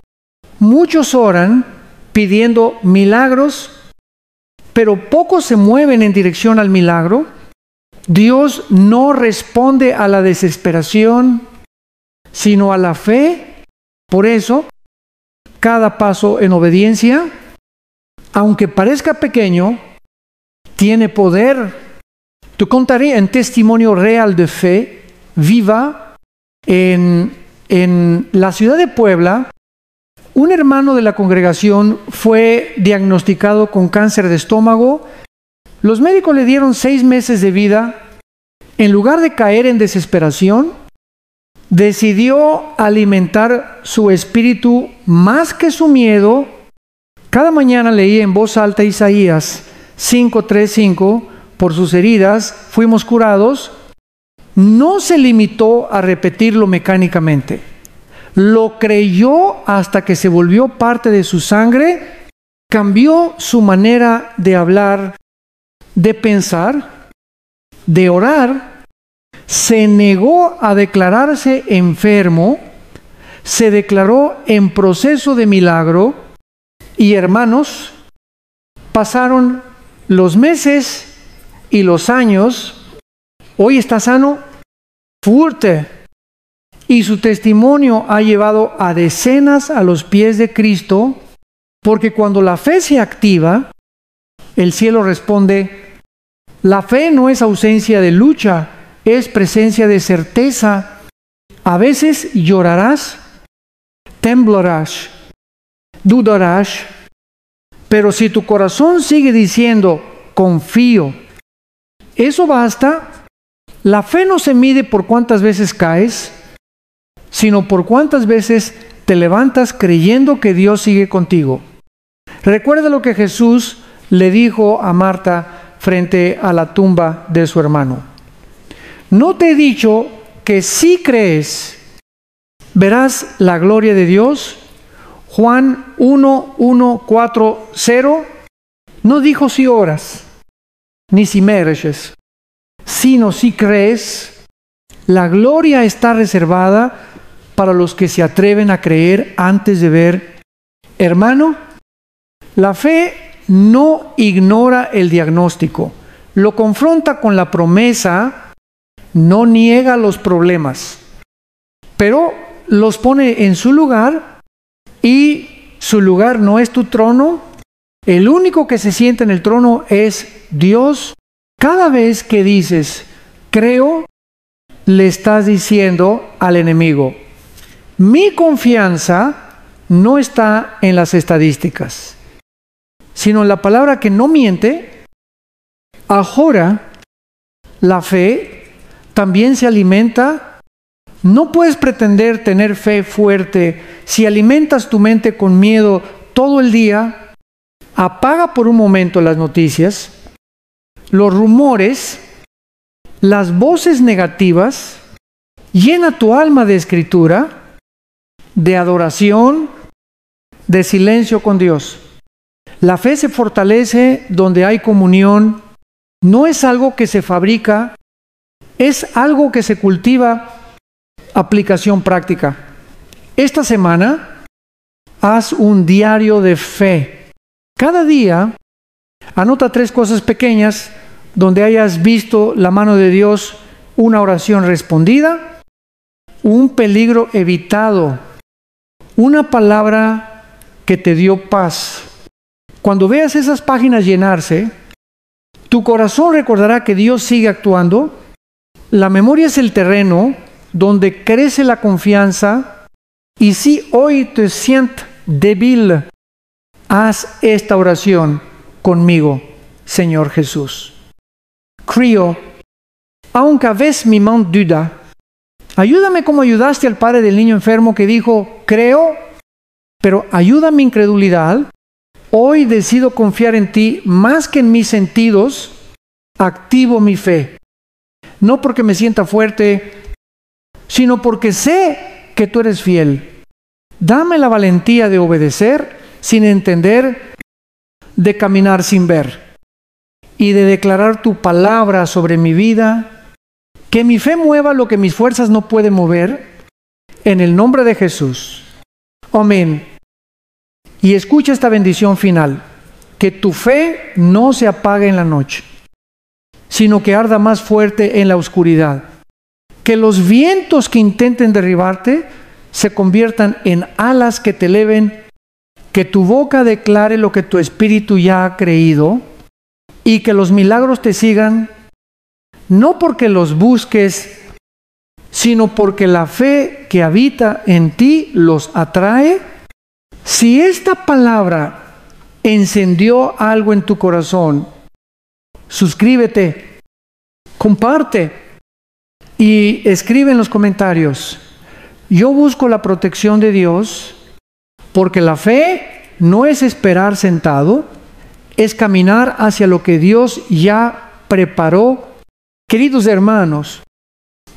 Muchos oran pidiendo milagros, pero pocos se mueven en dirección al milagro. Dios no responde a la desesperación, sino a la fe. Por eso, cada paso en obediencia, aunque parezca pequeño, tiene poder. Te contaré un testimonio real de fe viva. En la ciudad de Puebla, un hermano de la congregación fue diagnosticado con cáncer de estómago. Los médicos le dieron 6 meses de vida. En lugar de caer en desesperación, decidió alimentar su espíritu más que su miedo. Cada mañana leía en voz alta Isaías 5:3-5, por sus heridas fuimos curados. No se limitó a repetirlo mecánicamente. Lo creyó hasta que se volvió parte de su sangre, cambió su manera de hablar, de pensar, de orar, se negó a declararse enfermo, se declaró en proceso de milagro. Y hermanos, pasaron los meses y los años. Hoy está sano, fuerte, y su testimonio ha llevado a decenas a los pies de Cristo, porque cuando la fe se activa, el cielo responde. La fe no es ausencia de lucha, es presencia de certeza. A veces llorarás, temblarás, dudarás, pero si tu corazón sigue diciendo, confío, eso basta. La fe no se mide por cuántas veces caes, sino por cuántas veces te levantas creyendo que Dios sigue contigo. Recuerda lo que Jesús le dijo a Marta frente a la tumba de su hermano. ¿No te he dicho que si crees, verás la gloria de Dios? Juan 1:1-4-0 no dijo si oras, ni si mereces, sino si crees. La gloria está reservada para los que se atreven a creer antes de ver. Hermano, la fe no ignora el diagnóstico, lo confronta con la promesa, no niega los problemas, pero los pone en su lugar, y su lugar no es tu trono. El único que se sienta en el trono es Dios. Cada vez que dices, creo, le estás diciendo al enemigo, mi confianza no está en las estadísticas, sino en la palabra que no miente. Ahora, la fe también se alimenta. No puedes pretender tener fe fuerte si alimentas tu mente con miedo todo el día. Apaga por un momento las noticias, los rumores, las voces negativas. Llena tu alma de escritura, de adoración, de silencio con Dios. La fe se fortalece donde hay comunión. No es algo que se fabrica, es algo que se cultiva. Aplicación práctica. Esta semana, haz un diario de fe. Cada día, anota 3 cosas pequeñas donde hayas visto la mano de Dios, una oración respondida, un peligro evitado, una palabra que te dio paz. Cuando veas esas páginas llenarse, tu corazón recordará que Dios sigue actuando. La memoria es el terreno donde crece la confianza, y si hoy te sientes débil, haz esta oración conmigo, Señor Jesús. Crío, aunque a veces mi mente duda, ayúdame como ayudaste al padre del niño enfermo que dijo, creo, pero ayuda mi incredulidad. Hoy decido confiar en ti más que en mis sentidos. Activo mi fe. No porque me sienta fuerte, sino porque sé que tú eres fiel. Dame la valentía de obedecer sin entender, de caminar sin ver y de declarar tu palabra sobre mi vida. Que mi fe mueva lo que mis fuerzas no pueden mover. En el nombre de Jesús. Amén. Y escucha esta bendición final. Que tu fe no se apague en la noche, sino que arda más fuerte en la oscuridad. Que los vientos que intenten derribarte se conviertan en alas que te eleven. Que tu boca declare lo que tu espíritu ya ha creído. Y que los milagros te sigan, no porque los busques, sino porque la fe que habita en ti los atrae. Si esta palabra encendió algo en tu corazón, suscríbete, comparte y escribe en los comentarios: yo busco la protección de Dios, porque la fe no es esperar sentado, es caminar hacia lo que Dios ya preparó. Queridos hermanos,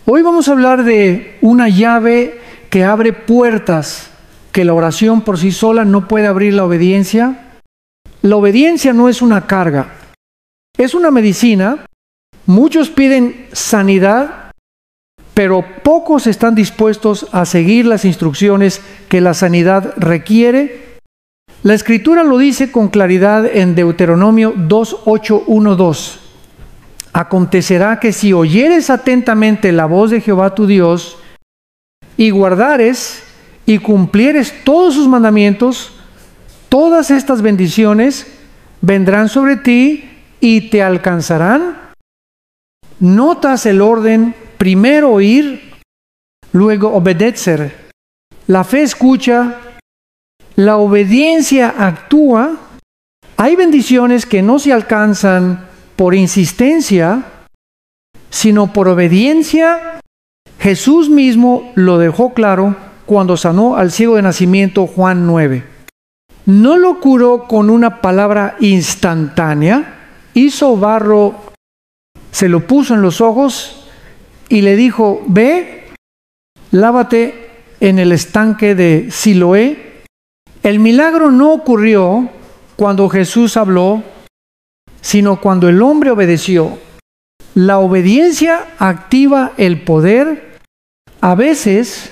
hoy vamos a hablar de una llave que abre puertas que la oración por sí sola no puede abrir. La obediencia. La obediencia no es una carga, es una medicina. Muchos piden sanidad, pero pocos están dispuestos a seguir las instrucciones que la sanidad requiere. La Escritura lo dice con claridad en Deuteronomio 2:8-1-2. Acontecerá que si oyeres atentamente la voz de Jehová tu Dios, y guardares y cumplieres todos sus mandamientos, todas estas bendiciones vendrán sobre ti y te alcanzarán. Notas el orden: primero oír, luego obedecer. La fe escucha, la obediencia actúa. Hay bendiciones que no se alcanzan por insistencia, sino por obediencia. Jesús mismo lo dejó claro cuando sanó al ciego de nacimiento, Juan 9. No lo curó con una palabra instantánea. Hizo barro, se lo puso en los ojos y le dijo: ve, lávate en el estanque de Siloé. El milagro no ocurrió cuando Jesús habló, sino cuando el hombre obedeció. La obediencia activa el poder. A veces,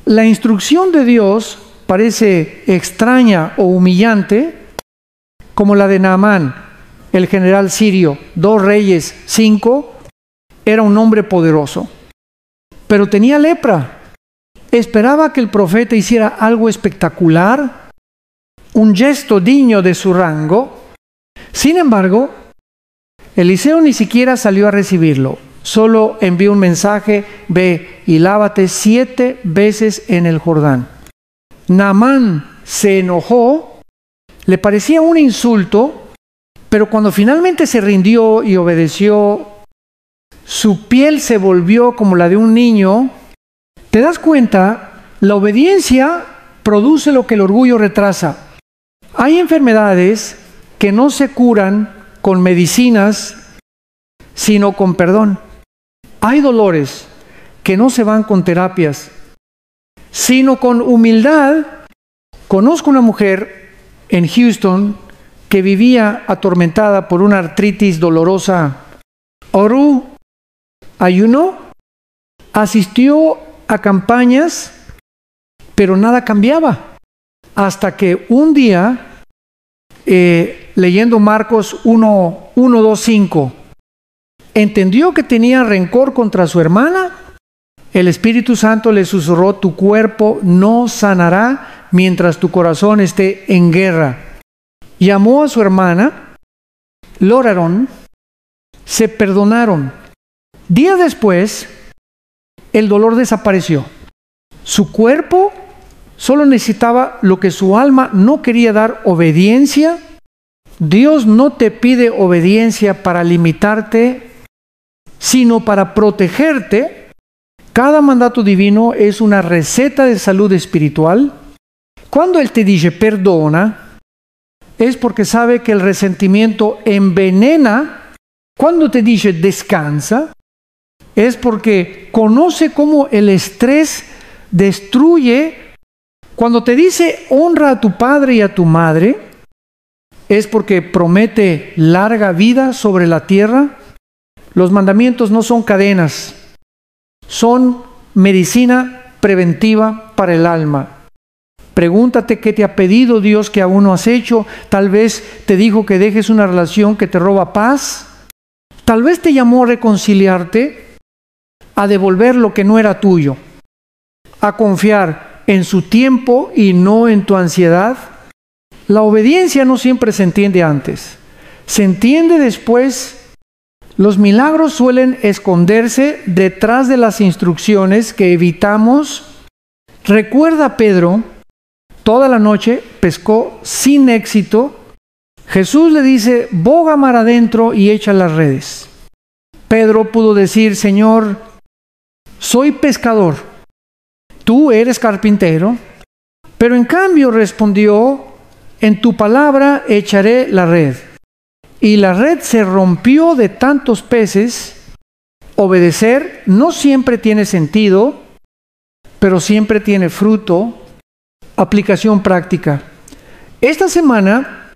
la instrucción de Dios parece extraña o humillante, como la de Naamán, el general sirio. 2 Reyes 5, era un hombre poderoso, pero tenía lepra. Esperaba que el profeta hiciera algo espectacular, un gesto digno de su rango. Sin embargo, Eliseo ni siquiera salió a recibirlo. Solo envió un mensaje: ve y lávate 7 veces en el Jordán. Naamán se enojó, le parecía un insulto, pero cuando finalmente se rindió y obedeció, su piel se volvió como la de un niño. ¿Te das cuenta? La obediencia produce lo que el orgullo retrasa. Hay enfermedades que no se curan con medicinas, sino con perdón. Hay dolores que no se van con terapias, sino con humildad. Conozco una mujer en Houston que vivía atormentada por una artritis dolorosa. Oró, ayunó, asistió a campañas, pero nada cambiaba. Hasta que un día, leyendo Marcos 1:2-5, entendió que tenía rencor contra su hermana. El Espíritu Santo le susurró: tu cuerpo no sanará mientras tu corazón esté en guerra. Llamó a su hermana, lo oraron, se perdonaron. Días después, el dolor desapareció. Su cuerpo solo necesitaba lo que su alma no quería dar: obediencia. Dios no te pide obediencia para limitarte, sino para protegerte. Cada mandato divino es una receta de salud espiritual. Cuando Él te dice perdona, es porque sabe que el resentimiento envenena. Cuando te dice descansa, es porque conoce cómo el estrés destruye. Cuando te dice honra a tu padre y a tu madre, es porque promete larga vida sobre la tierra. Los mandamientos no son cadenas, son medicina preventiva para el alma. Pregúntate qué te ha pedido Dios que aún no has hecho. Tal vez te dijo que dejes una relación que te roba paz. Tal vez te llamó a reconciliarte, a devolver lo que no era tuyo, a confiar en su tiempo y no en tu ansiedad. La obediencia no siempre se entiende antes, se entiende después. Los milagros suelen esconderse detrás de las instrucciones que evitamos. Recuerda, Pedro, toda la noche pescó sin éxito. Jesús le dice: boga mar adentro y echa las redes. Pedro pudo decir: Señor, soy pescador, tú eres carpintero. Pero en cambio respondió: en tu palabra echaré la red. Y la red se rompió de tantos peces. Obedecer no siempre tiene sentido, pero siempre tiene fruto. Aplicación práctica. Esta semana,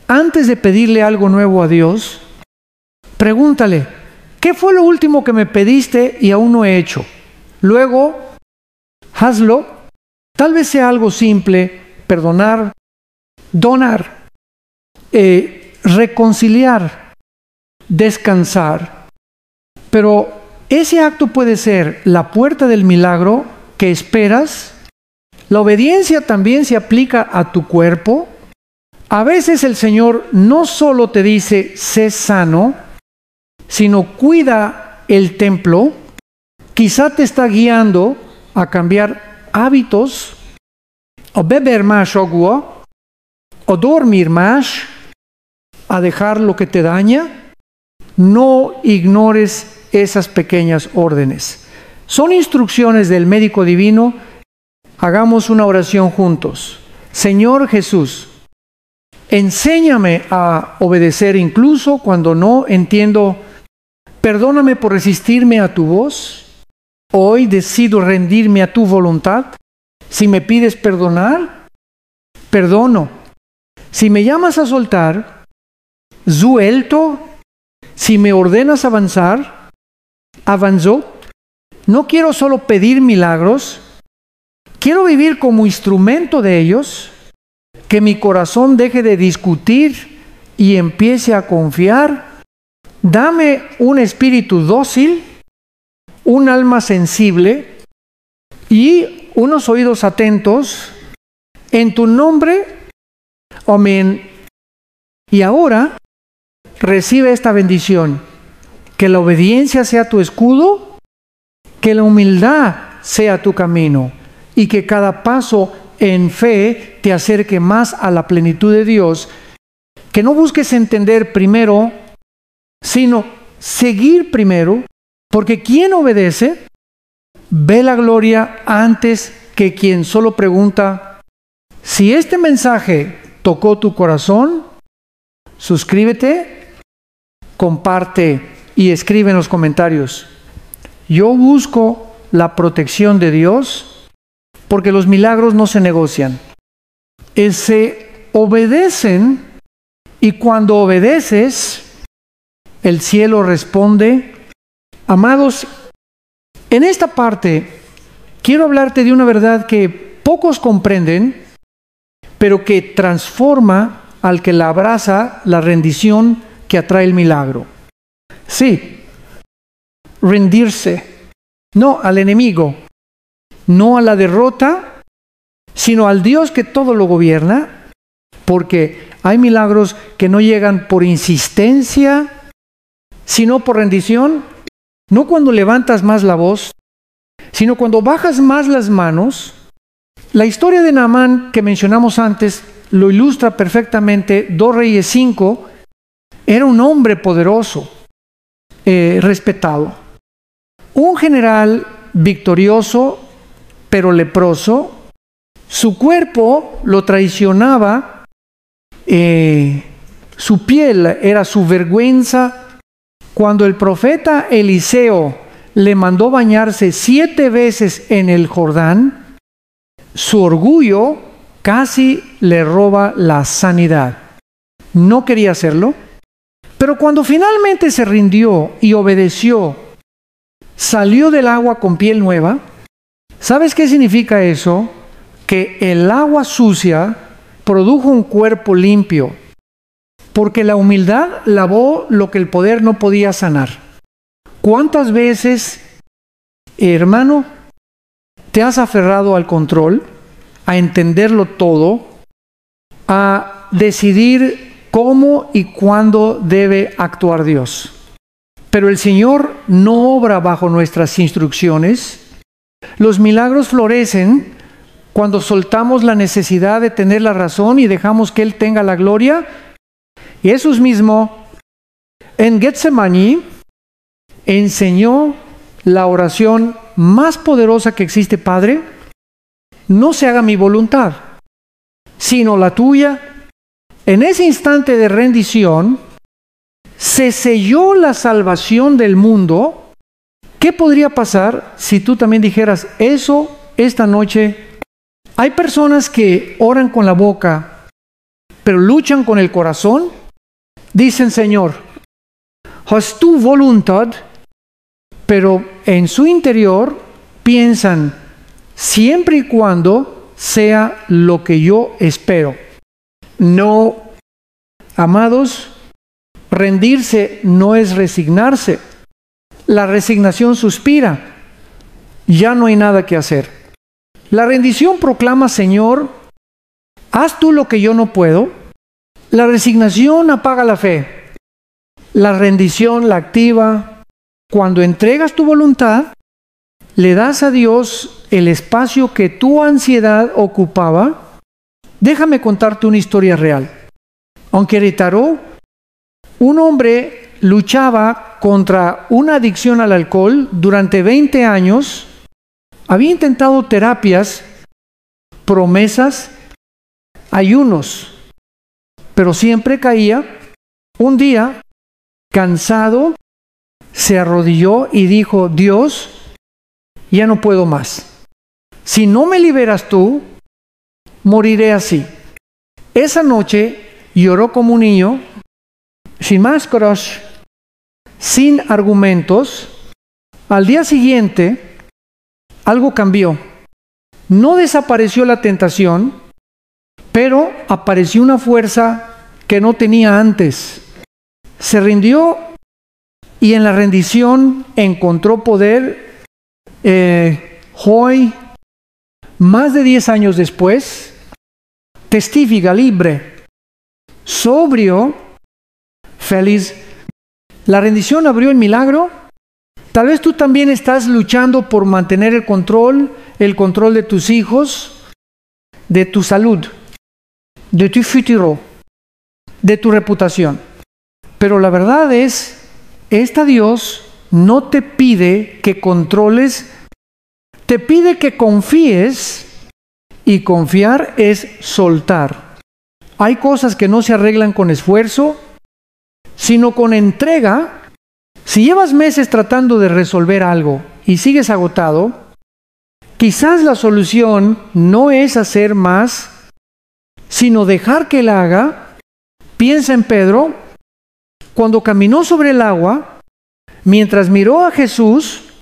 antes de pedirle algo nuevo a Dios, pregúntale: ¿qué fue lo último que me pediste y aún no he hecho? Luego, hazlo. Tal vez sea algo simple: perdonar, donar, reconciliar, descansar. Pero ese acto puede ser la puerta del milagro que esperas. La obediencia también se aplica a tu cuerpo. A veces el Señor no solo te dice: sé sano, sino cuida el templo. Quizá te está guiando a cambiar hábitos, o beber más agua, o dormir más, a dejar lo que te daña. No ignores esas pequeñas órdenes. Son instrucciones del médico divino. Hagamos una oración juntos. Señor Jesús, enséñame a obedecer incluso cuando no entiendo. Perdóname por resistirme a tu voz. Hoy decido rendirme a tu voluntad. Si me pides perdonar, perdono. Si me llamas a soltar, suelto. Si me ordenas avanzar, avanzo. No quiero solo pedir milagros, quiero vivir como instrumento de ellos. Que mi corazón deje de discutir y empiece a confiar. Dame un espíritu dócil, un alma sensible y unos oídos atentos. En tu nombre, amén. Y ahora, recibe esta bendición. Que la obediencia sea tu escudo, que la humildad sea tu camino y que cada paso en fe te acerque más a la plenitud de Dios. Que no busques entender primero, sino seguir primero, porque quien obedece ve la gloria antes que quien solo pregunta. Si este mensaje tocó tu corazón, suscríbete, comparte y escribe en los comentarios. Yo busco la protección de Dios porque los milagros no se negocian. Se obedecen, y cuando obedeces, el cielo responde. Amados, en esta parte quiero hablarte de una verdad que pocos comprenden, pero que transforma al que la abraza, la rendición que atrae el milagro. Sí, rendirse, no al enemigo, no a la derrota, sino al Dios que todo lo gobierna, porque hay milagros que no llegan por insistencia, sino por rendición, no cuando levantas más la voz, sino cuando bajas más las manos. La historia de Naamán que mencionamos antes lo ilustra perfectamente. 2 Reyes 5, era un hombre poderoso, respetado. Un general victorioso, pero leproso. Su cuerpo lo traicionaba, su piel era su vergüenza. Cuando el profeta Eliseo le mandó bañarse 7 veces en el Jordán, su orgullo casi le roba la sanidad. No quería hacerlo, pero cuando finalmente se rindió y obedeció, salió del agua con piel nueva. ¿Sabes qué significa eso? Que el agua sucia produjo un cuerpo limpio, porque la humildad lavó lo que el poder no podía sanar. ¿Cuántas veces, hermano, te has aferrado al control, a entenderlo todo, a decidir cómo y cuándo debe actuar Dios? Pero el Señor no obra bajo nuestras instrucciones. Los milagros florecen cuando soltamos la necesidad de tener la razón y dejamos que Él tenga la gloria. Jesús mismo en Getsemaní enseñó la oración más poderosa que existe. Padre, no se haga mi voluntad, sino la tuya. En ese instante de rendición se selló la salvación del mundo. ¿Qué podría pasar si tú también dijeras eso esta noche? Hay personas que oran con la boca, pero luchan con el corazón. Dicen, Señor, haz tu voluntad, pero en su interior piensan, siempre y cuando sea lo que yo espero. No, amados, rendirse no es resignarse. La resignación suspira, ya no hay nada que hacer. La rendición proclama, Señor, haz tú lo que yo no puedo. La resignación apaga la fe. La rendición la activa. Cuando entregas tu voluntad, le das a Dios el espacio que tu ansiedad ocupaba. Déjame contarte una historia real. Aunque Querétaro, un hombre luchaba contra una adicción al alcohol durante 20 años. Había intentado terapias, promesas, ayunos, pero siempre caía. Un día, cansado, se arrodilló y dijo, Dios, ya no puedo más. Si no me liberas tú, moriré así. Esa noche lloró como un niño, sin máscaras, sin argumentos. Al día siguiente, algo cambió. No desapareció la tentación, pero apareció una fuerza que no tenía antes. Se rindió y en la rendición encontró poder. Hoy, más de 10 años después, testifica libre, sobrio, feliz. La rendición abrió el milagro. Tal vez tú también estás luchando por mantener el control de tus hijos, de tu salud, de tu futuro, de tu reputación. Pero la verdad es, Dios no te pide que controles, te pide que confíes, y confiar es soltar. Hay cosas que no se arreglan con esfuerzo, sino con entrega. Si llevas meses tratando de resolver algo y sigues agotado, quizás la solución no es hacer más, sino dejar que Él haga. Piensa en Pedro, cuando caminó sobre el agua, mientras miró a Jesús,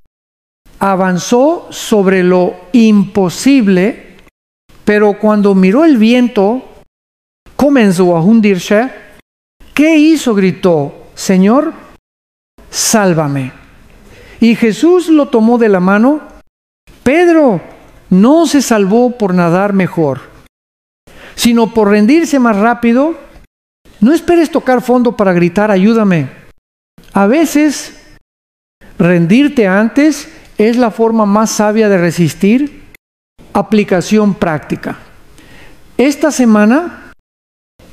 avanzó sobre lo imposible, pero cuando miró el viento, comenzó a hundirse. ¿Qué hizo? Gritó, Señor, sálvame. y Jesús lo tomó de la mano, Pedro no se salvó por nadar mejor, sino por rendirse más rápido. No esperes tocar fondo para gritar, ayúdame. A veces, rendirte antes es la forma más sabia de resistir. Aplicación práctica. Esta semana,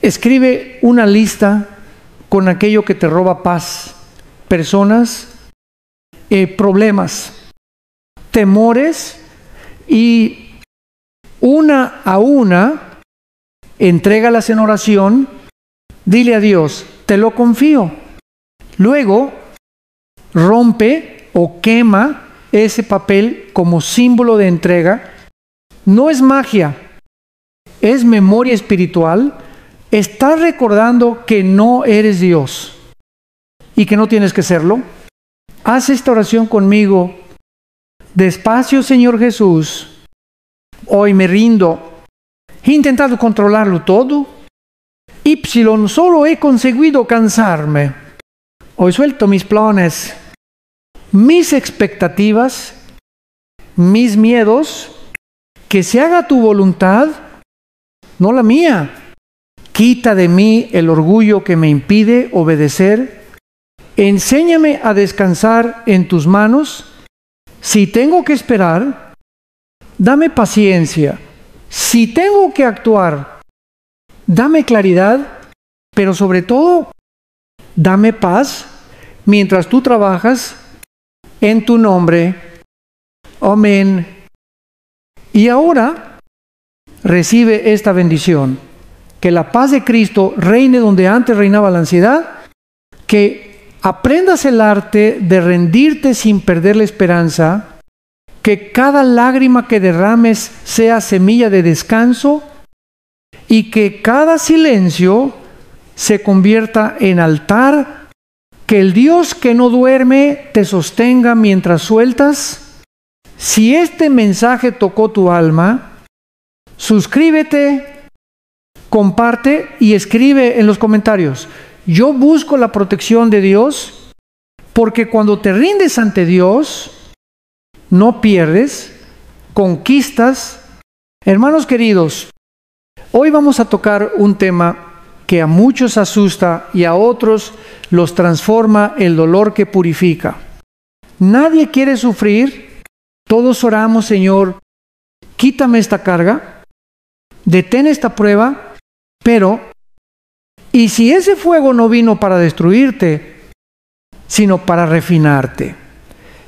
escribe una lista con aquello que te roba paz, personas, problemas, temores, y una a una, entrégalas en oración, dile a Dios, te lo confío. Luego, rompe o quema ese papel como símbolo de entrega. No es magia, es memoria espiritual. Estás recordando que no eres Dios y que no tienes que serlo. Haz esta oración conmigo. Despacio, Señor Jesús, hoy me rindo. He intentado controlarlo todo. Solo he conseguido cansarme. Hoy suelto mis planes, mis expectativas, mis miedos. Que se haga tu voluntad, no la mía. Quita de mí el orgullo que me impide obedecer. Enséñame a descansar en tus manos. Si tengo que esperar, dame paciencia. Si tengo que actuar, dame claridad, pero sobre todo, dame paz mientras tú trabajas en tu nombre. Amén. Y ahora, recibe esta bendición. Que la paz de Cristo reine donde antes reinaba la ansiedad. Que aprendas el arte de rendirte sin perder la esperanza. Que cada lágrima que derrames sea semilla de descanso. Y que cada silencio se convierta en altar. Que el Dios que no duerme te sostenga mientras sueltas. Si este mensaje tocó tu alma, suscríbete, comparte y escribe en los comentarios. Yo busco la protección de Dios, porque cuando te rindes ante Dios, no pierdes, conquistas. Hermanos queridos, hoy vamos a tocar un tema que a muchos asusta y a otros los transforma el dolor que purifica. Nadie quiere sufrir. Todos oramos, Señor, quítame esta carga, detén esta prueba, pero, ¿y si ese fuego no vino para destruirte, sino para refinarte?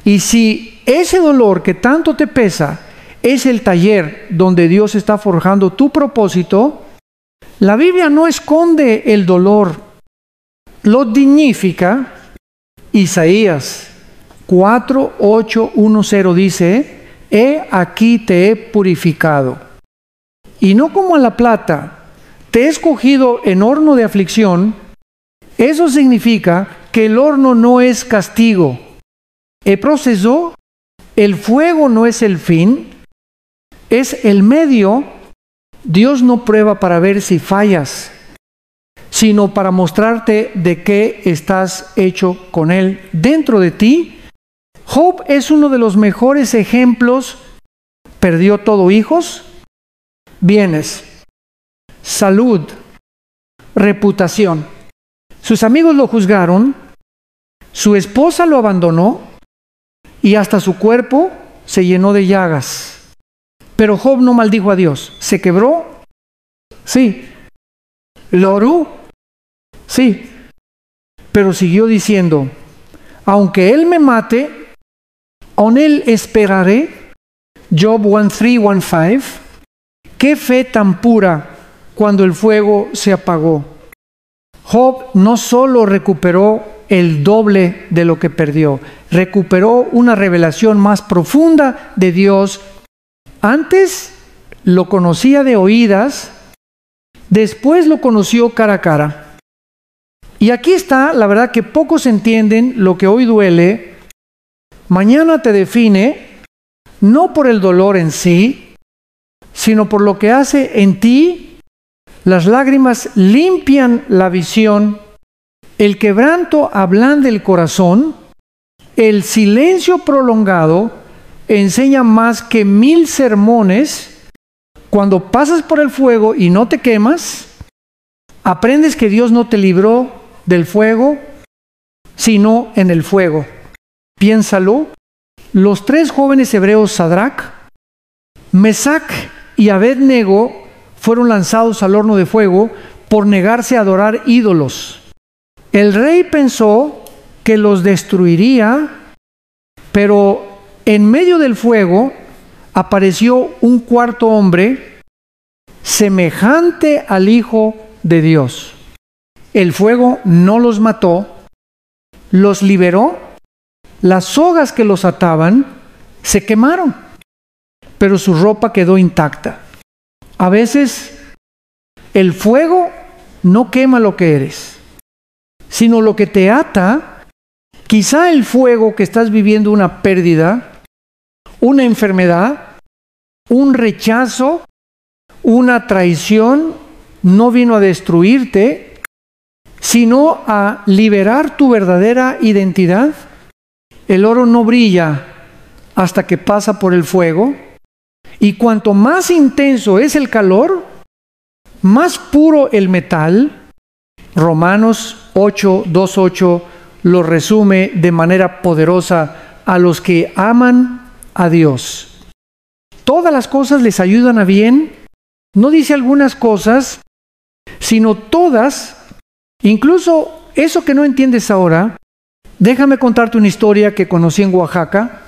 Y si ese dolor que tanto te pesa es el taller donde Dios está forjando tu propósito, la Biblia no esconde el dolor, lo dignifica. Isaías 4:8-1-0 dice, he aquí te he purificado, y no como a la plata, te he escogido en horno de aflicción. Eso significa que el horno no es castigo. El proceso, el fuego no es el fin, es el medio. Dios no prueba para ver si fallas, sino para mostrarte de qué estás hecho con Él dentro de ti. Job es uno de los mejores ejemplos. Perdió todo: hijos, bienes, salud, reputación. Sus amigos lo juzgaron, su esposa lo abandonó y hasta su cuerpo se llenó de llagas. Pero Job no maldijo a Dios. ¿Se quebró? Sí. ¿Lo oró? Sí. Pero siguió diciendo, aunque Él me mate, aún Él esperaré. Job 1:3-1:5. Qué fe tan pura cuando el fuego se apagó. Job no solo recuperó el doble de lo que perdió, recuperó una revelación más profunda de Dios. Antes lo conocía de oídas, después lo conoció cara a cara. Y aquí está, la verdad que pocos entienden lo que hoy duele. Mañana te define, no por el dolor en sí, sino por lo que hace en ti. Las lágrimas limpian la visión, el quebranto ablanda el corazón, el silencio prolongado enseña más que 1000 sermones. Cuando pasas por el fuego y no te quemas, aprendes que Dios no te libró del fuego, sino en el fuego. Piénsalo. Los 3 jóvenes hebreos, Sadrach, Mesac y Abednego, fueron lanzados al horno de fuego por negarse a adorar ídolos. El rey pensó que los destruiría, pero en medio del fuego apareció un cuarto hombre semejante al Hijo de Dios. El fuego no los mató, los liberó. Las sogas que los ataban se quemaron, pero su ropa quedó intacta. A veces el fuego no quema lo que eres, sino lo que te ata. Quizá el fuego que estás viviendo, una pérdida, una enfermedad, un rechazo, una traición, no vino a destruirte, sino a liberar tu verdadera identidad. El oro no brilla hasta que pasa por el fuego, y cuanto más intenso es el calor, más puro el metal. Romanos 8:2-8 lo resume de manera poderosa: a los que aman a Dios, todas las cosas les ayudan a bien. No dice algunas cosas, sino todas. Incluso eso que no entiendes ahora, déjame contarte una historia que conocí en Oaxaca.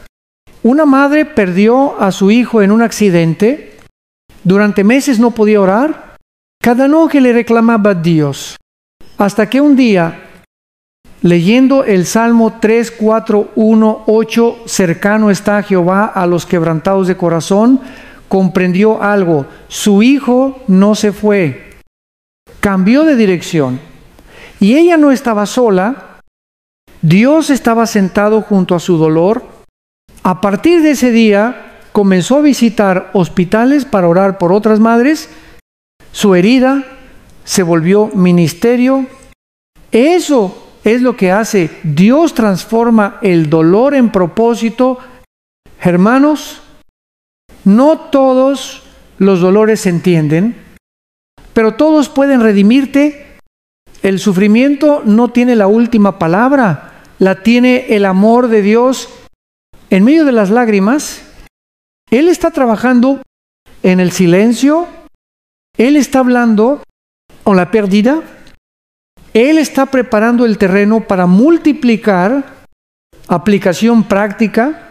Una madre perdió a su hijo en un accidente. Durante meses no podía orar. Cada noche le reclamaba a Dios. Hasta que un día, leyendo el Salmo 3, 4, 1, 8, cercano está Jehová a los quebrantados de corazón, comprendió algo. Su hijo no se fue. Cambió de dirección. Y ella no estaba sola. Dios estaba sentado junto a su dolor. A partir de ese día, comenzó a visitar hospitales para orar por otras madres. Su herida se volvió ministerio. Eso es lo que hace. Dios transforma el dolor en propósito. Hermanos, no todos los dolores se entienden, pero todos pueden redimirte. El sufrimiento no tiene la última palabra, la tiene el amor de Dios. En medio de las lágrimas, Él está trabajando en el silencio. Él está hablando con la pérdida. Él está preparando el terreno para multiplicar. Aplicación práctica.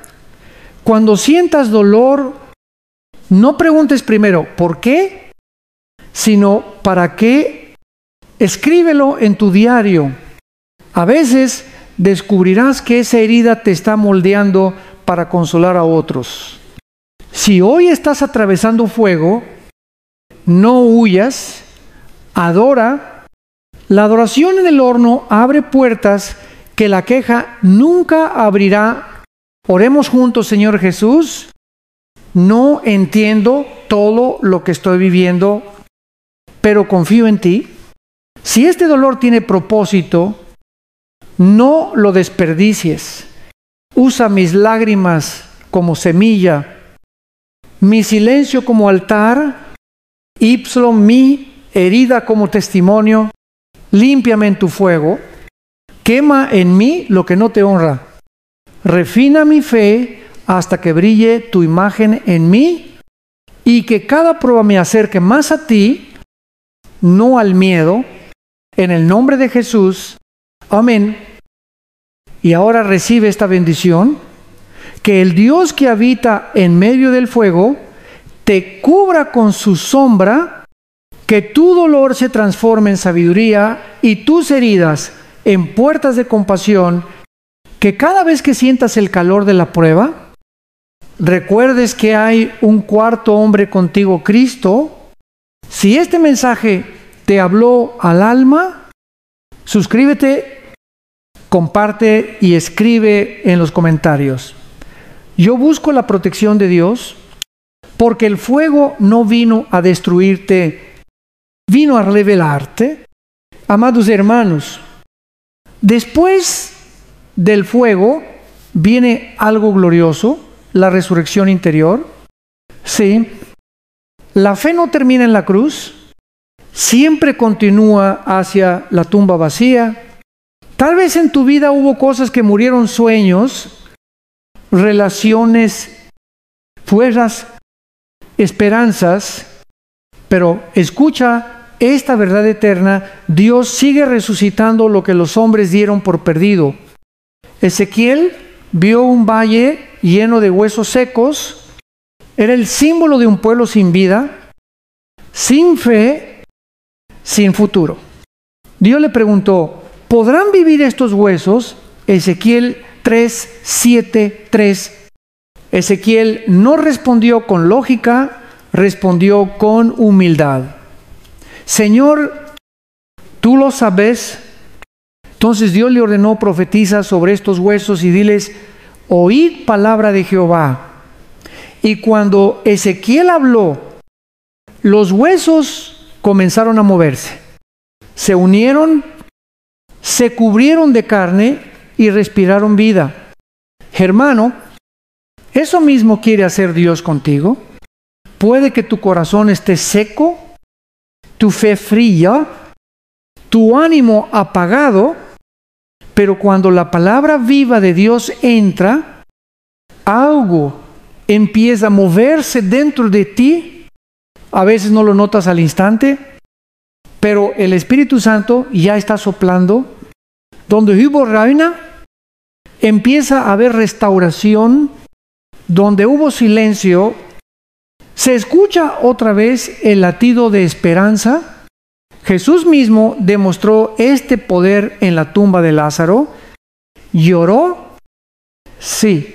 Cuando sientas dolor, no preguntes primero ¿por qué?, sino ¿para qué? Escríbelo en tu diario. A veces descubrirás que esa herida te está moldeando para consolar a otros. Si hoy estás atravesando fuego, no huyas, adora. La adoración en el horno abre puertas que la queja nunca abrirá. Oremos juntos. Señor Jesús, no entiendo todo lo que estoy viviendo, pero confío en ti. Si este dolor tiene propósito, no lo desperdicies. Usa mis lágrimas como semilla, mi silencio como altar, mi herida como testimonio. Límpiame en tu fuego, quema en mí lo que no te honra. Refina mi fe hasta que brille tu imagen en mí, y que cada prueba me acerque más a ti, no al miedo. En el nombre de Jesús, amén. Y ahora recibe esta bendición: que el Dios que habita en medio del fuego te cubra con su sombra, que tu dolor se transforme en sabiduría y tus heridas en puertas de compasión, que cada vez que sientas el calor de la prueba, recuerdes que hay un cuarto hombre contigo, Cristo. Si este mensaje te habló al alma, suscríbete, comparte y escribe en los comentarios. Yo busco la protección de Dios, porque el fuego no vino a destruirte, vino a revelarte. Amados hermanos, después del fuego viene algo glorioso, la resurrección interior. Sí. La fe no termina en la cruz, siempre continúa hacia la tumba vacía. Tal vez en tu vida hubo cosas que murieron: sueños, relaciones, fuerzas, esperanzas. Pero escucha esta verdad eterna: Dios sigue resucitando lo que los hombres dieron por perdido. Ezequiel vio un valle lleno de huesos secos. Era el símbolo de un pueblo sin vida, sin fe, sin futuro. Dios le preguntó: ¿podrán vivir estos huesos? Ezequiel 3:7-3. Ezequiel no respondió con lógica, respondió con humildad. Señor, tú lo sabes. Entonces Dios le ordenó: profetiza sobre estos huesos y diles: oíd palabra de Jehová. Y cuando Ezequiel habló, los huesos comenzaron a moverse. Se unieron, se cubrieron de carne y respiraron vida. Hermano, ¿eso mismo quiere hacer Dios contigo? Puede que tu corazón esté seco, tu fe fría, tu ánimo apagado, pero cuando la palabra viva de Dios entra, algo empieza a moverse dentro de ti. A veces no lo notas al instante, pero el Espíritu Santo ya está soplando. Donde hubo ruina, empieza a haber restauración. Donde hubo silencio, se escucha otra vez el latido de esperanza. Jesús mismo demostró este poder en la tumba de Lázaro. ¿Lloró? Sí,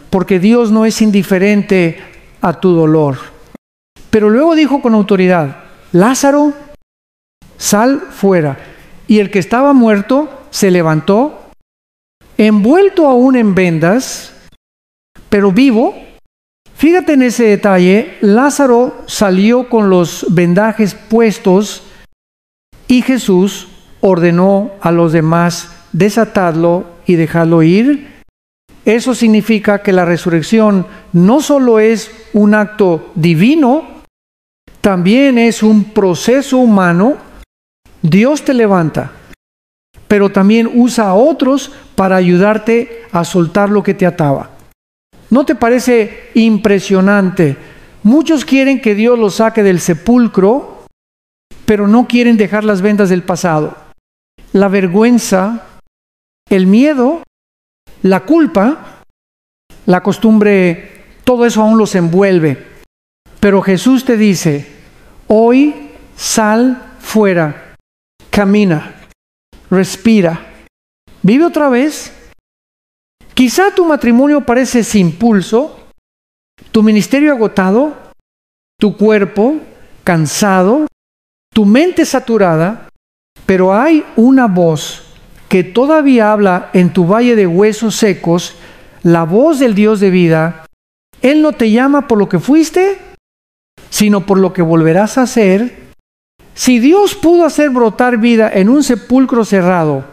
porque Dios no es indiferente a tu dolor. Pero luego dijo con autoridad: Lázaro, sal fuera. Y el que estaba muerto se levantó, envuelto aún en vendas, pero vivo. Fíjate en ese detalle: Lázaro salió con los vendajes puestos y Jesús ordenó a los demás: desatadlo y dejadlo ir. Eso significa que la resurrección no solo es un acto divino, también es un proceso humano. Dios te levanta, pero también usa a otros para ayudarte a soltar lo que te ataba. ¿No te parece impresionante? Muchos quieren que Dios los saque del sepulcro, pero no quieren dejar las vendas del pasado. La vergüenza, el miedo, la culpa, la costumbre, todo eso aún los envuelve. Pero Jesús te dice: hoy sal fuera, camina, respira, vive otra vez. Quizá tu matrimonio parece sin pulso, tu ministerio agotado, tu cuerpo cansado, tu mente saturada, pero hay una voz que todavía habla en tu valle de huesos secos, la voz del Dios de vida. Él no te llama por lo que fuiste, sino por lo que volverás a ser. Si Dios pudo hacer brotar vida en un sepulcro cerrado,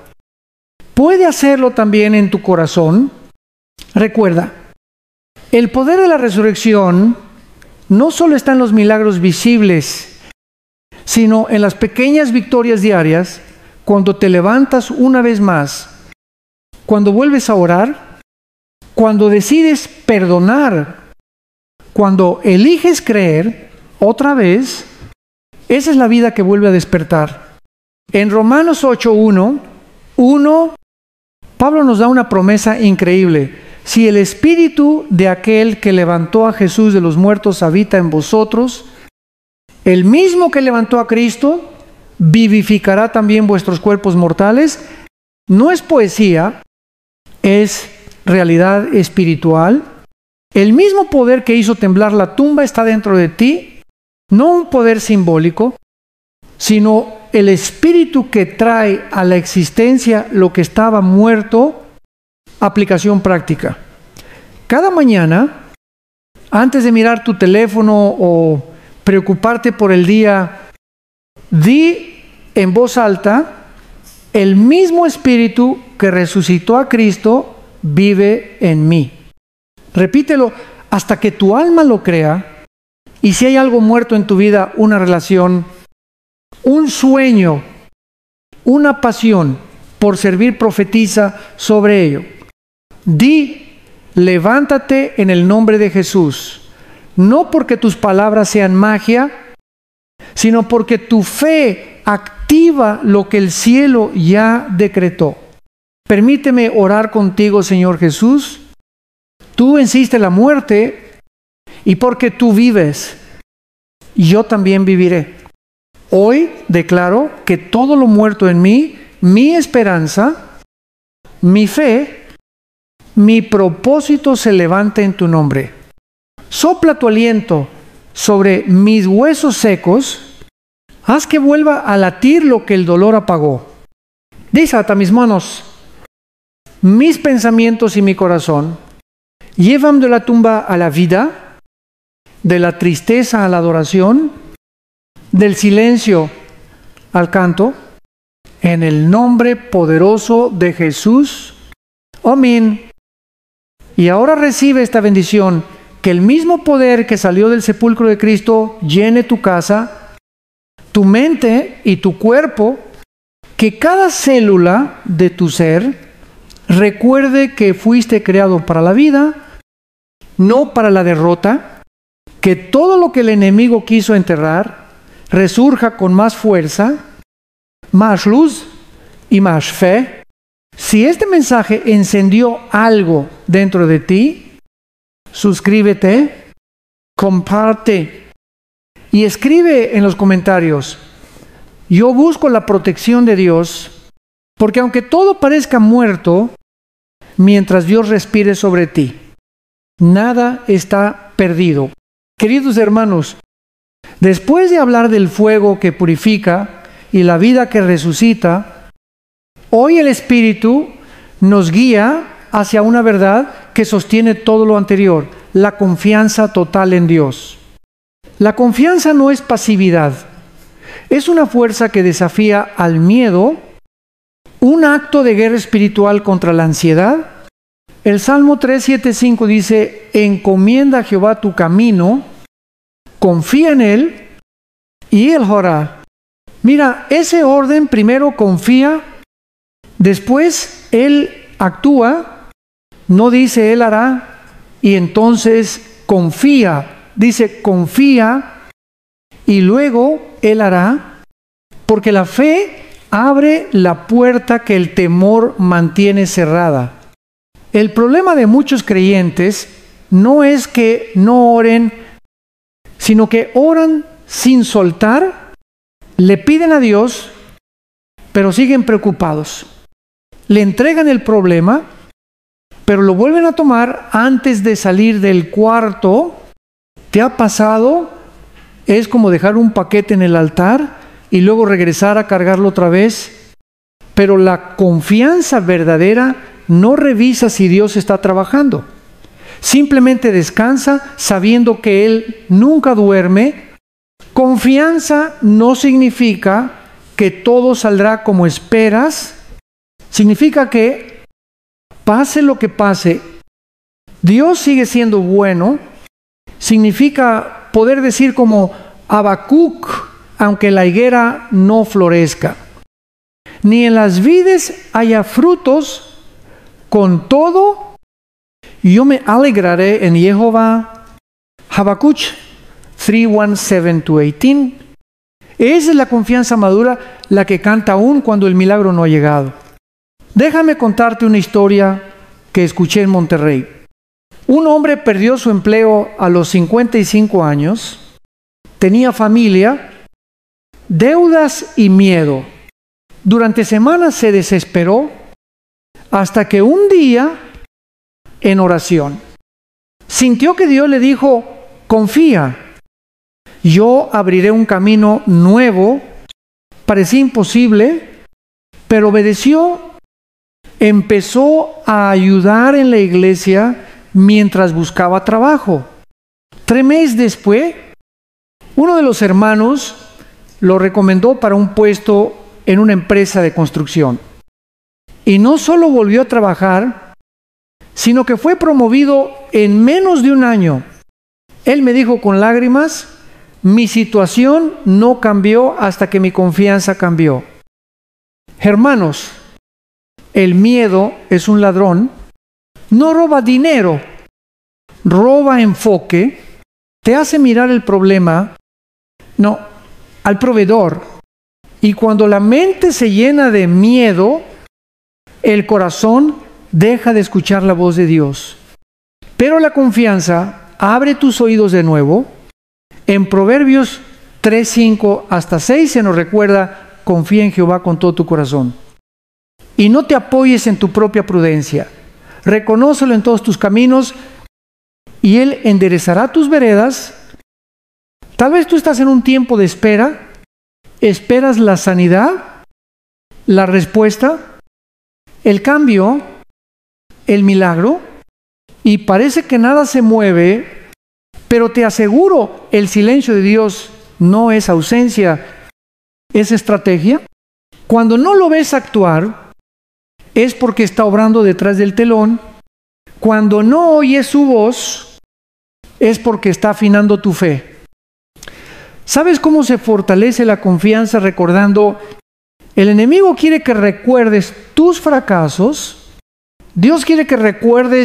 ¿puede hacerlo también en tu corazón? Recuerda, el poder de la resurrección no solo está en los milagros visibles, sino en las pequeñas victorias diarias. Cuando te levantas una vez más, cuando vuelves a orar, cuando decides perdonar, cuando eliges creer otra vez, esa es la vida que vuelve a despertar. En Romanos 8:1, Pablo nos da una promesa increíble. Si el Espíritu de aquel que levantó a Jesús de los muertos habita en vosotros, el mismo que levantó a Cristo vivificará también vuestros cuerpos mortales. No es poesía, es realidad espiritual. El mismo poder que hizo temblar la tumba está dentro de ti, no un poder simbólico, sino el Espíritu que trae a la existencia lo que estaba muerto. Aplicación práctica. Cada mañana, antes de mirar tu teléfono o preocuparte por el día, di en voz alta: el mismo Espíritu que resucitó a Cristo vive en mí. Repítelo hasta que tu alma lo crea. Y si hay algo muerto en tu vida, una relación, un sueño, una pasión por servir, profetiza sobre ello. Di, levántate en el nombre de Jesús. No porque tus palabras sean magia, sino porque tu fe activa lo que el cielo ya decretó. Permíteme orar contigo, Señor Jesús. Tú venciste la muerte y porque tú vives, yo también viviré. Hoy declaro que todo lo muerto en mí, mi esperanza, mi fe, mi propósito se levanta en tu nombre. Sopla tu aliento sobre mis huesos secos, haz que vuelva a latir lo que el dolor apagó. Desata mis manos, mis pensamientos y mi corazón. Llévame de la tumba a la vida, de la tristeza a la adoración, del silencio al canto, en el nombre poderoso de Jesús. Amén. Y ahora recibe esta bendición, que el mismo poder que salió del sepulcro de Cristo llene tu casa, tu mente y tu cuerpo, que cada célula de tu ser recuerde que fuiste creado para la vida, no para la derrota, que todo lo que el enemigo quiso enterrar resurja con más fuerza, más luz y más fe. Si este mensaje encendió algo dentro de ti, suscríbete, comparte y escribe en los comentarios: yo busco la protección de Dios, porque aunque todo parezca muerto, mientras Dios respire sobre ti, nada está perdido. Queridos hermanos, después de hablar del fuego que purifica y la vida que resucita, hoy el Espíritu nos guía hacia una verdad que sostiene todo lo anterior: la confianza total en Dios. La confianza no es pasividad, es una fuerza que desafía al miedo, un acto de guerra espiritual contra la ansiedad. El Salmo 3:7-5 dice: encomienda a Jehová tu camino, confía en Él y Él hará. Mira, ese orden: primero confía, después Él actúa, no dice Él hará, y entonces confía, dice confía y luego Él hará, porque la fe abre la puerta que el temor mantiene cerrada. El problema de muchos creyentes no es que no oren, sino que oran sin soltar, le piden a Dios, pero siguen preocupados. Le entregan el problema, pero lo vuelven a tomar antes de salir del cuarto. ¿Te ha pasado? Es como dejar un paquete en el altar y luego regresar a cargarlo otra vez. Pero la confianza verdadera no revisa si Dios está trabajando. Simplemente descansa sabiendo que Él nunca duerme. Confianza no significa que todo saldrá como esperas. Significa que pase lo que pase, Dios sigue siendo bueno. Significa poder decir como Habacuc: aunque la higuera no florezca, ni en las vides haya frutos, con todo yo me alegraré en Jehová. Habacuc 3:17-18. Esa es la confianza madura, la que canta aún cuando el milagro no ha llegado. Déjame contarte una historia que escuché en Monterrey. Un hombre perdió su empleo a los 55 años, tenía familia, deudas y miedo. Durante semanas se desesperó, hasta que un día, en oración, sintió que Dios le dijo: confía, yo abriré un camino nuevo. Parecía imposible, pero obedeció. Empezó a ayudar en la iglesia mientras buscaba trabajo. 3 meses después, uno de los hermanos lo recomendó para un puesto en una empresa de construcción. Y no solo volvió a trabajar, sino que fue promovido en menos de un año. Él me dijo con lágrimas, mi situación no cambió hasta que mi confianza cambió. Hermanos, el miedo es un ladrón, no roba dinero, roba enfoque, te hace mirar el problema, no, al proveedor. Y cuando la mente se llena de miedo, el corazón deja de escuchar la voz de Dios. Pero la confianza abre tus oídos de nuevo. En Proverbios 3, 5 hasta 6 se nos recuerda, confía en Jehová con todo tu corazón. Y no te apoyes en tu propia prudencia. Reconócelo en todos tus caminos y Él enderezará tus veredas. Tal vez tú estás en un tiempo de espera. Esperas la sanidad, la respuesta, el cambio, el milagro, y parece que nada se mueve, pero te aseguro, el silencio de Dios no es ausencia, es estrategia. Cuando no lo ves actuar, es porque está obrando detrás del telón. Cuando no oyes su voz, es porque está afinando tu fe. ¿Sabes cómo se fortalece la confianza recordando? El enemigo quiere que recuerdes tus fracasos. Dios quiere que recuerdes